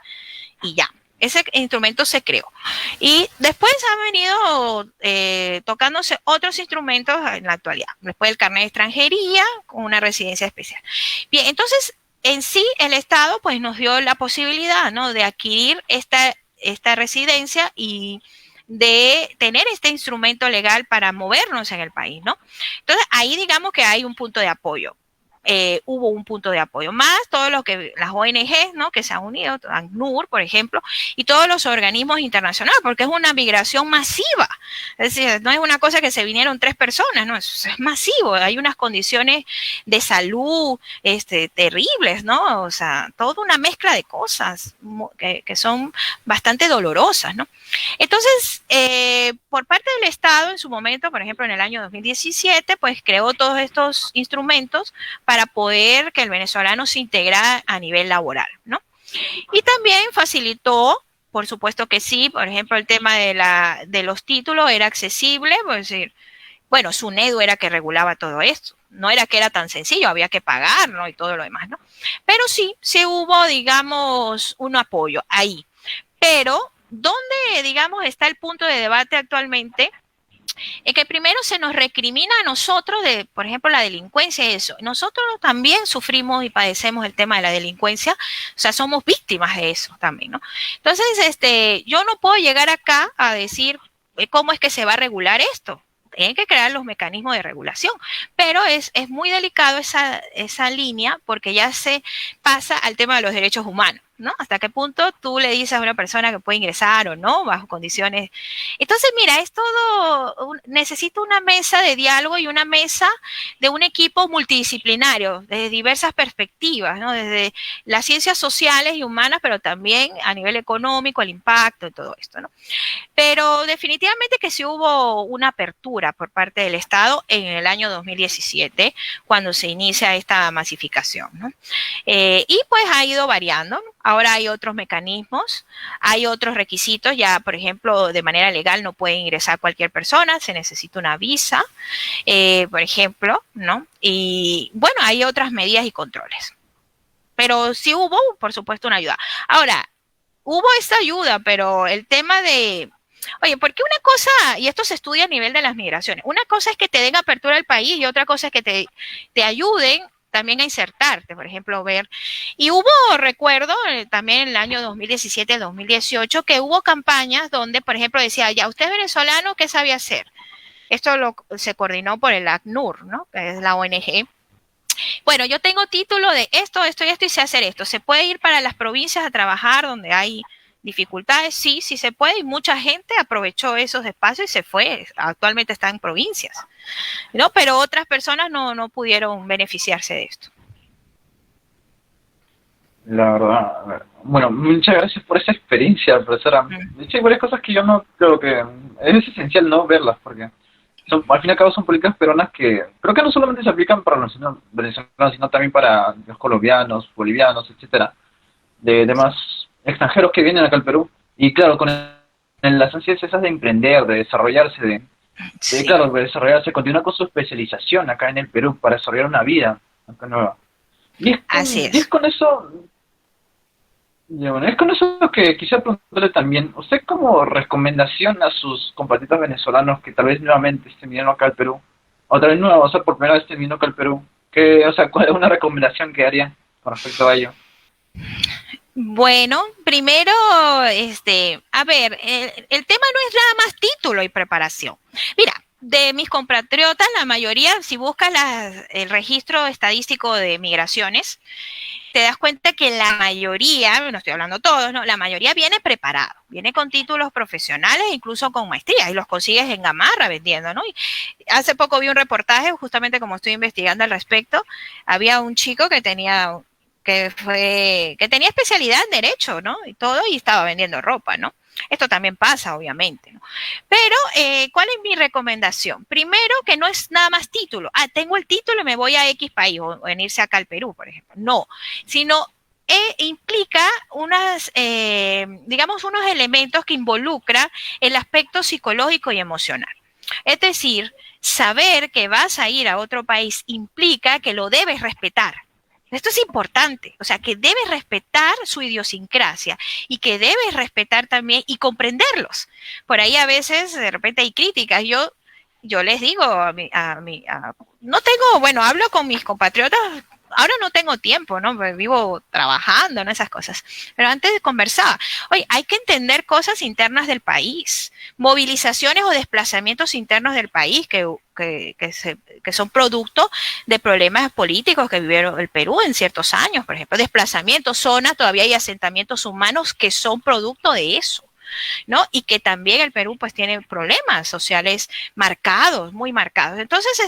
y ya. Ese instrumento se creó. Y después han venido tocándose otros instrumentos en la actualidad. Después el carnet de extranjería con una residencia especial. Bien, entonces, en sí, el Estado pues nos dio la posibilidad, ¿no?, de adquirir esta residencia y de tener este instrumento legal para movernos en el país, ¿no? Entonces, ahí digamos que hay un punto de apoyo. Hubo un punto de apoyo, más todos los que las ONG, ¿no?, que se han unido, ACNUR, por ejemplo, y todos los organismos internacionales, porque es una migración masiva. Es decir, no es una cosa que se vinieron 3 personas, no, es masivo. Hay unas condiciones de salud terribles, ¿no? O sea, toda una mezcla de cosas que son bastante dolorosas, ¿no? Entonces, por parte del Estado, en su momento, por ejemplo, en el año 2017, pues creó todos estos instrumentos para poder que el venezolano se integrara a nivel laboral, ¿no? Y también facilitó, por supuesto que sí, por ejemplo, el tema de los títulos era accesible, pues decir, bueno, SUNEDU era que regulaba todo esto. No era que era tan sencillo, había que pagar, ¿no?, y todo lo demás, ¿no? Pero sí hubo, digamos, un apoyo ahí. Pero, ¿dónde, digamos, está el punto de debate actualmente? Es que primero se nos recrimina a nosotros de, por ejemplo, la delincuencia y eso. Nosotros también sufrimos y padecemos el tema de la delincuencia, o sea, somos víctimas de eso también, ¿no? Entonces, yo no puedo llegar acá a decir cómo es que se va a regular esto. Tienen que crear los mecanismos de regulación, pero es muy delicado esa línea porque ya se pasa al tema de los derechos humanos, ¿no? Hasta qué punto tú le dices a una persona que puede ingresar o no bajo condiciones. Entonces, mira, es todo, necesita una mesa de diálogo y una mesa de un equipo multidisciplinario, desde diversas perspectivas, ¿no? Desde las ciencias sociales y humanas, pero también a nivel económico, el impacto y todo esto, ¿no? Pero definitivamente que sí hubo una apertura por parte del Estado en el año 2017, cuando se inicia esta masificación, ¿no? Y pues ha ido variando, ¿no? Ahora hay otros mecanismos, hay otros requisitos, ya por ejemplo de manera legal no puede ingresar cualquier persona, se necesita una visa, por ejemplo, ¿no? Y bueno, hay otras medidas y controles. Pero sí hubo, por supuesto, una ayuda. Ahora, hubo esta ayuda, pero el tema de, oye, porque una cosa, y esto se estudia a nivel de las migraciones, una cosa es que te den apertura al país y otra cosa es que te ayuden también a insertarte, por ejemplo, ver. Y hubo, recuerdo, también en el año 2017-2018, que hubo campañas donde, por ejemplo, decía, ya, usted es venezolano, ¿qué sabe hacer? Esto se coordinó por el ACNUR, ¿no?, que es la ONG. Bueno, yo tengo título de esto, esto y esto y sé hacer esto. ¿Se puede ir para las provincias a trabajar donde hay dificultades? Sí, sí se puede y mucha gente aprovechó esos espacios y se fue. Actualmente está en provincias, ¿no? Pero otras personas no pudieron beneficiarse de esto. La verdad, bueno, muchas gracias por esa experiencia, profesora. De hecho, hay varias cosas que yo no creo que es esencial no verlas, porque son, al fin y al cabo son políticas peruanas que creo que no solamente se aplican para los venezolanos, sino también para los colombianos, bolivianos, etcétera, de demás extranjeros que vienen acá al Perú. Y claro, con las ansias esas de emprender, de desarrollarse, Sí, claro, de desarrollarse, continuar con su especialización acá en el Perú para desarrollar una vida acá nueva. así Y es es. con eso, ya, bueno, es con eso que quisiera preguntarle también, ¿usted como recomendación a sus compatriotas venezolanos que tal vez nuevamente estén viniendo acá al Perú, o tal vez no, o sea, por primera vez estén viniendo acá al Perú, o sea, cuál es una recomendación que haría con respecto a ello? Bueno, primero, a ver, el tema no es nada más título y preparación. Mira, de mis compatriotas, la mayoría, si buscas el registro estadístico de migraciones, te das cuenta que la mayoría, no estoy hablando todos, ¿no?, la mayoría viene preparado, viene con títulos profesionales, incluso con maestría, y los consigues en Gamarra vendiendo, ¿no? Y hace poco vi un reportaje, justamente como estoy investigando al respecto, había un chico que tenía especialidad en derecho, ¿no? Y todo, y estaba vendiendo ropa, ¿no? Esto también pasa, obviamente, ¿no? Pero, ¿cuál es mi recomendación? Primero, que no es nada más título. Ah, tengo el título y me voy a X país, o venirse acá al Perú, por ejemplo. No, sino implica digamos, unos elementos que involucran el aspecto psicológico y emocional. Es decir, saber que vas a ir a otro país implica que lo debes respetar. Esto es importante, o sea, que debes respetar su idiosincrasia y que debes respetar también y comprenderlos. Por ahí a veces, de repente hay críticas. Yo les digo no tengo, bueno, hablo con mis compatriotas. Ahora no tengo tiempo, ¿no? Vivo trabajando en esas cosas. Pero antes conversaba. Oye, hay que entender cosas internas del país, movilizaciones o desplazamientos internos del país que son producto de problemas políticos que vivieron el Perú en ciertos años, por ejemplo, desplazamientos, zonas, todavía hay asentamientos humanos que son producto de eso. ¿No? Y que también el Perú pues tiene problemas sociales marcados, muy marcados. Entonces,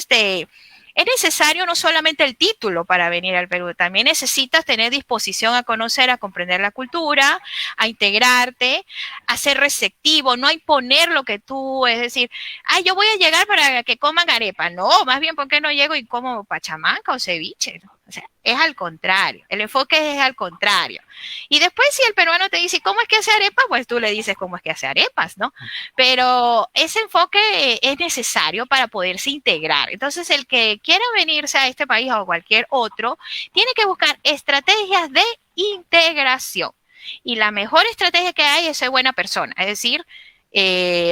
es necesario no solamente el título para venir al Perú, también necesitas tener disposición a conocer, a comprender la cultura, a integrarte, a ser receptivo, no a imponer lo que tú, es decir, ay, yo voy a llegar para que coman arepa. No, más bien, ¿por qué no llego y como pachamanca o ceviche? ¿No? O sea, es al contrario, el enfoque es al contrario. Y después si el peruano te dice, ¿cómo es que hace arepas? Pues tú le dices, ¿cómo es que hace arepas? ¿No? Pero ese enfoque es necesario para poderse integrar. Entonces, el que quiera venirse a este país o a cualquier otro, tiene que buscar estrategias de integración. Y la mejor estrategia que hay es ser buena persona, es decir,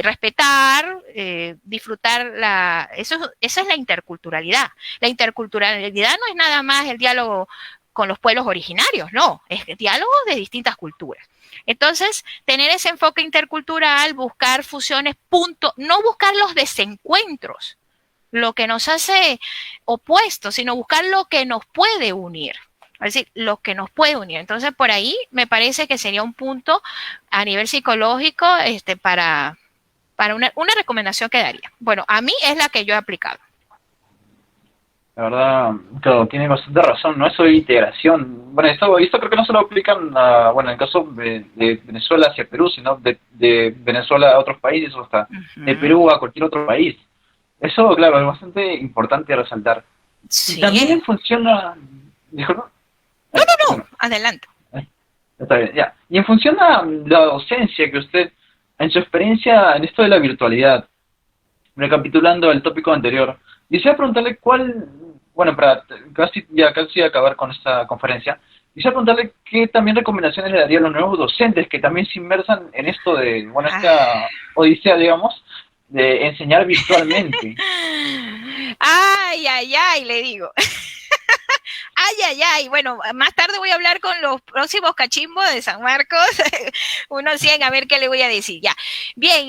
respetar, disfrutar esa es la interculturalidad. La interculturalidad no es nada más el diálogo con los pueblos originarios, no, es diálogos de distintas culturas. Entonces, tener ese enfoque intercultural, buscar fusiones, no buscar los desencuentros, lo que nos hace opuestos, sino buscar lo que nos puede unir. Es decir, lo que nos puede unir. Entonces, por ahí me parece que sería un punto a nivel psicológico para una recomendación que daría. Bueno, a mí es la que yo he aplicado. La verdad, claro, tiene bastante razón, ¿no? Eso de integración. Bueno, esto creo que no se lo aplican, bueno, en el caso de Venezuela hacia Perú, sino de Venezuela a otros países o hasta de Perú a cualquier otro país. Eso, claro, es bastante importante resaltar. Sí. Y también funciona... ¿Dijo no? No, bueno, adelante. Está bien, ya. Y en función a la docencia que usted, en su experiencia en esto de la virtualidad, recapitulando el tópico anterior, quisiera preguntarle bueno, para casi acabar con esta conferencia, quisiera preguntarle qué también recomendaciones le daría a los nuevos docentes que también se inmersan en esto de, bueno, esta odisea, digamos, de enseñar virtualmente. Ay, le digo. Ay, bueno, más tarde voy a hablar con los próximos cachimbos de San Marcos, unos 100, a ver qué le voy a decir, ya. Bien,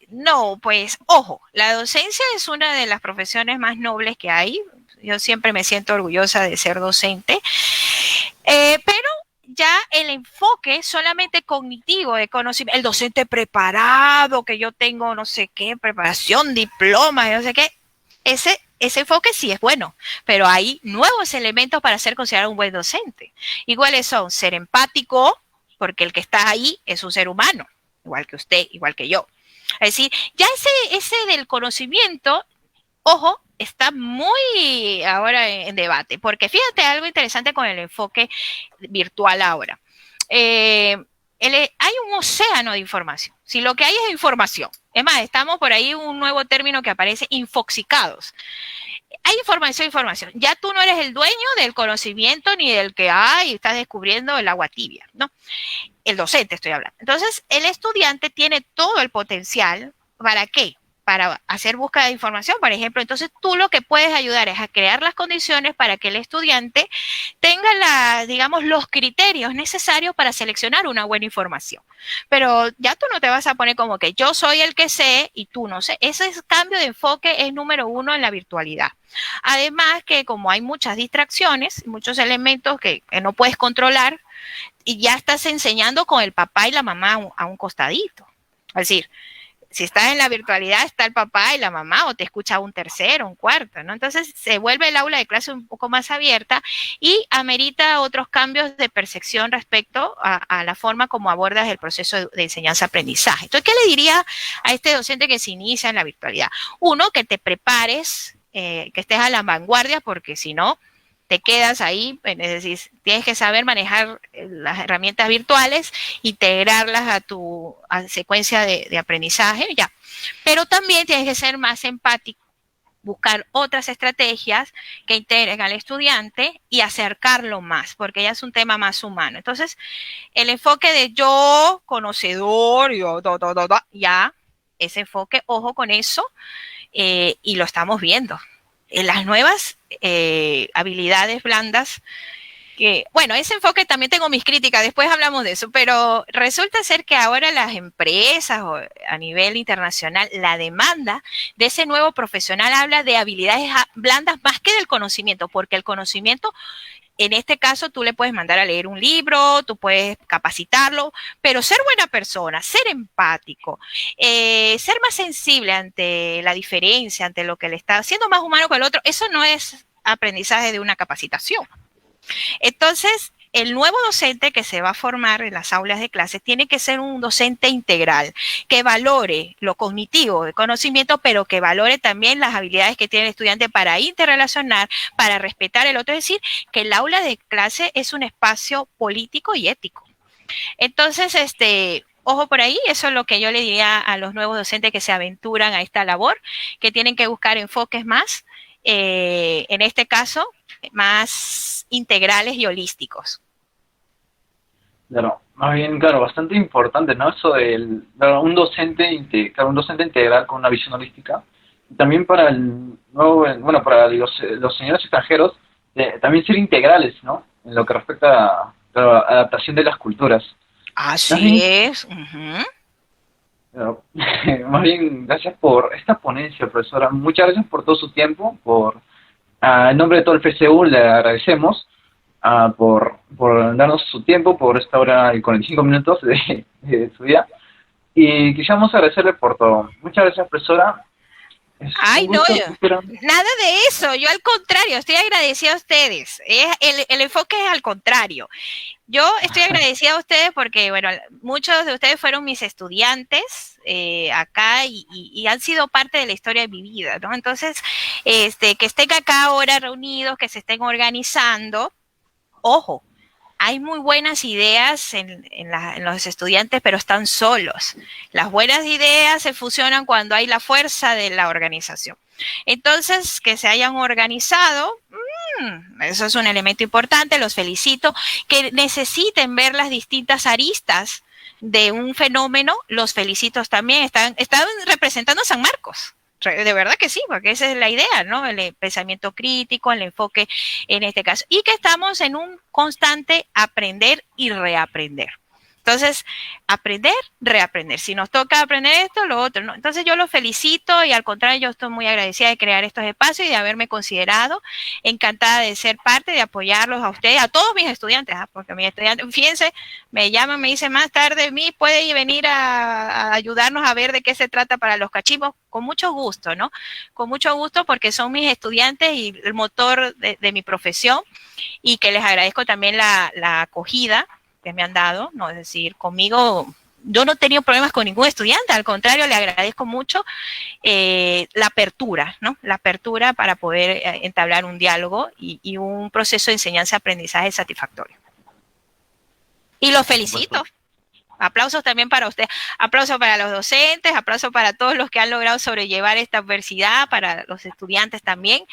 no, pues, ojo, la docencia es una de las profesiones más nobles que hay, yo siempre me siento orgullosa de ser docente, pero ya el enfoque solamente cognitivo de conocimiento, el docente preparado, que yo tengo no sé qué, preparación, diploma, no sé qué, ese enfoque sí es bueno, pero hay nuevos elementos para ser considerado un buen docente. Iguales son ser empático, porque el que está ahí es un ser humano, igual que usted, igual que yo. Es decir, ya ese del conocimiento, ojo, está muy ahora en debate, porque fíjate algo interesante con el enfoque virtual ahora. Hay un océano de información. Si lo que hay es información, es más, estamos por ahí un nuevo término que aparece, infoxicados. Hay información. Ya tú no eres el dueño del conocimiento ni del que estás descubriendo el agua tibia, ¿no? El docente estoy hablando. Entonces, el estudiante tiene todo el potencial. ¿Para qué? Para hacer búsqueda de información, por ejemplo. Entonces, tú lo que puedes ayudar es a crear las condiciones para que el estudiante tenga digamos, los criterios necesarios para seleccionar una buena información. Pero ya tú no te vas a poner como que yo soy el que sé y tú no sé. Ese cambio de enfoque es número uno en la virtualidad. Además que como hay muchas distracciones, muchos elementos que no puedes controlar, y ya estás enseñando con el papá y la mamá a un costadito. Es decir, si estás en la virtualidad, está el papá y la mamá, o te escucha un tercero, un cuarto, ¿no? Entonces se vuelve el aula de clase un poco más abierta y amerita otros cambios de percepción respecto a la forma como abordas el proceso de enseñanza-aprendizaje. Entonces, ¿qué le diría a este docente que se inicia en la virtualidad? Uno, que te prepares, que estés a la vanguardia, porque si no, te quedas ahí, es decir, tienes que saber manejar las herramientas virtuales, integrarlas a tu secuencia de aprendizaje, ya. Pero también tienes que ser más empático, buscar otras estrategias que integren al estudiante y acercarlo más, porque ya es un tema más humano. Entonces, el enfoque de yo, conocedor, yo, ya, ese enfoque, ojo con eso, y lo estamos viendo. Las nuevas habilidades blandas, que, bueno, ese enfoque también tengo mis críticas, después hablamos de eso, pero resulta ser que ahora las empresas o a nivel internacional, la demanda de ese nuevo profesional habla de habilidades blandas más que del conocimiento, porque el conocimiento, en este caso, tú le puedes mandar a leer un libro, tú puedes capacitarlo, pero ser buena persona, ser empático, ser más sensible ante la diferencia, ante lo que le está haciendo, más humano que el otro, eso no es aprendizaje de una capacitación. Entonces, el nuevo docente que se va a formar en las aulas de clase tiene que ser un docente integral, que valore lo cognitivo, el conocimiento, pero que valore también las habilidades que tiene el estudiante para interrelacionar, para respetar el otro. Es decir, que el aula de clase es un espacio político y ético. Entonces, ojo por ahí, eso es lo que yo le diría a los nuevos docentes que se aventuran a esta labor, que tienen que buscar enfoques más, en este caso, más integrales y holísticos. Claro, más bien, claro, bastante importante, ¿no? Eso del claro, un docente integral con una visión holística. Y también para el nuevo, bueno, para los señores extranjeros, también ser integrales, ¿no? En lo que respecta a la adaptación de las culturas. Así Así, es. claro, más bien, gracias por esta ponencia, profesora. Muchas gracias por todo su tiempo, en nombre de todo el FCU le agradecemos por darnos su tiempo, por esta hora y 45 minutos de su día. Y quisiéramos agradecerle por todo. Muchas gracias, profesora. Es un Ay, no, gusto. nada de eso. Yo al contrario, estoy agradecida a ustedes. El enfoque es al contrario. Yo estoy agradecida a ustedes porque, bueno, muchos de ustedes fueron mis estudiantes acá y han sido parte de la historia de mi vida, ¿no? Entonces, que estén acá ahora reunidos, que se estén organizando, ojo, hay muy buenas ideas en los estudiantes, pero están solos. Las buenas ideas se fusionan cuando hay la fuerza de la organización. Entonces, que se hayan organizado, eso es un elemento importante, los felicito. Que necesiten ver las distintas aristas de un fenómeno, los felicito también. Están representando a San Marcos. De verdad que sí, porque esa es la idea, ¿no? El pensamiento crítico, el enfoque en este caso. Y que estamos en un constante aprender y reaprender. Entonces, aprender, reaprender. Si nos toca aprender esto, lo otro, ¿no? Entonces yo los felicito y al contrario, yo estoy muy agradecida de crear estos espacios y de haberme considerado, encantada de ser parte, de apoyarlos a ustedes, a todos mis estudiantes, porque mis estudiantes, fíjense, me llaman, me dicen más tarde, puede venir a ayudarnos a ver de qué se trata para los cachimbos, con mucho gusto, ¿no? Con mucho gusto porque son mis estudiantes y el motor de mi profesión y que les agradezco también la acogida que me han dado, ¿no? Es decir, conmigo yo no he tenido problemas con ningún estudiante, al contrario, le agradezco mucho la apertura, ¿no? La apertura para poder entablar un diálogo y un proceso de enseñanza-aprendizaje satisfactorio. Y los felicito. Aplausos también para usted, aplausos para los docentes, aplausos para todos los que han logrado sobrellevar esta adversidad, para los estudiantes también,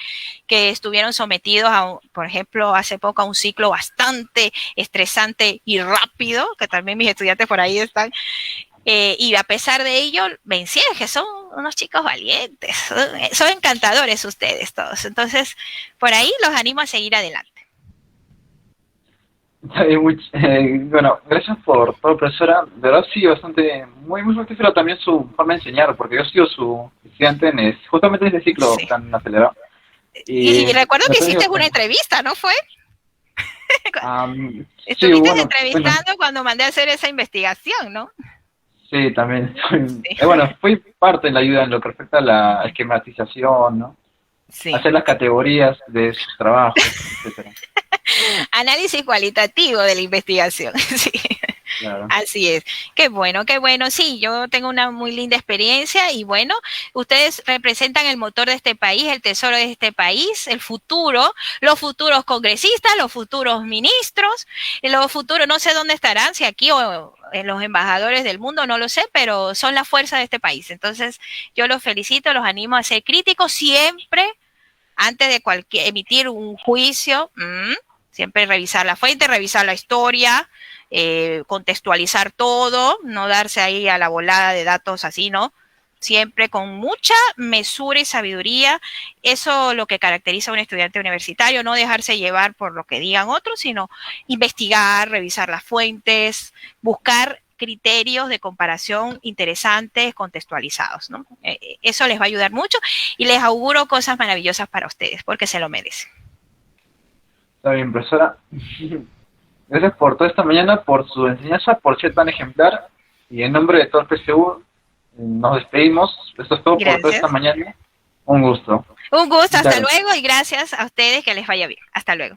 que estuvieron sometidos por ejemplo, hace poco a un ciclo bastante estresante y rápido, que también mis estudiantes por ahí están, y a pesar de ello, vencieron, que son unos chicos valientes, son encantadores ustedes todos, entonces, por ahí los animo a seguir adelante. Bueno, gracias por todo, profesora. De verdad sí, bastante, muy fructífero también su forma de enseñar, porque yo he sido su estudiante justamente en este ciclo Sí. tan acelerado. Y recuerdo que hiciste bueno, una entrevista, ¿no fue? sí, Estuviste bueno, entrevistando cuando mandé a hacer esa investigación, ¿no? sí, también. Sí. Bueno, fui parte de la ayuda en lo que respecta a la esquematización, ¿no? Sí. Hacer las categorías de sus trabajos, etcétera. Análisis cualitativo de la investigación. Sí. Claro. Así es. Qué bueno, qué bueno. Sí, yo tengo una muy linda experiencia y bueno, ustedes representan el motor de este país, el tesoro de este país, el futuro, los futuros congresistas, los futuros ministros, los futuros, no sé dónde estarán, si aquí o en los embajadores del mundo, no lo sé, pero son la fuerza de este país. Entonces, yo los felicito, los animo a ser críticos siempre antes de emitir un juicio, siempre revisar la fuente, revisar la historia, contextualizar todo, no darse ahí a la volada de datos así, ¿no? Siempre con mucha mesura y sabiduría. Eso es lo que caracteriza a un estudiante universitario, no dejarse llevar por lo que digan otros, sino investigar, revisar las fuentes, buscar criterios de comparación interesantes, contextualizados, ¿no? Eso les va a ayudar mucho y les auguro cosas maravillosas para ustedes, porque se lo merecen. Está bien, profesora. Gracias por toda esta mañana, por su enseñanza, por ser tan ejemplar. Y en nombre de todo el PSU, nos despedimos. Esto es todo por toda esta mañana. Un gusto. Un gusto, hasta luego y gracias a ustedes, que les vaya bien. Hasta luego.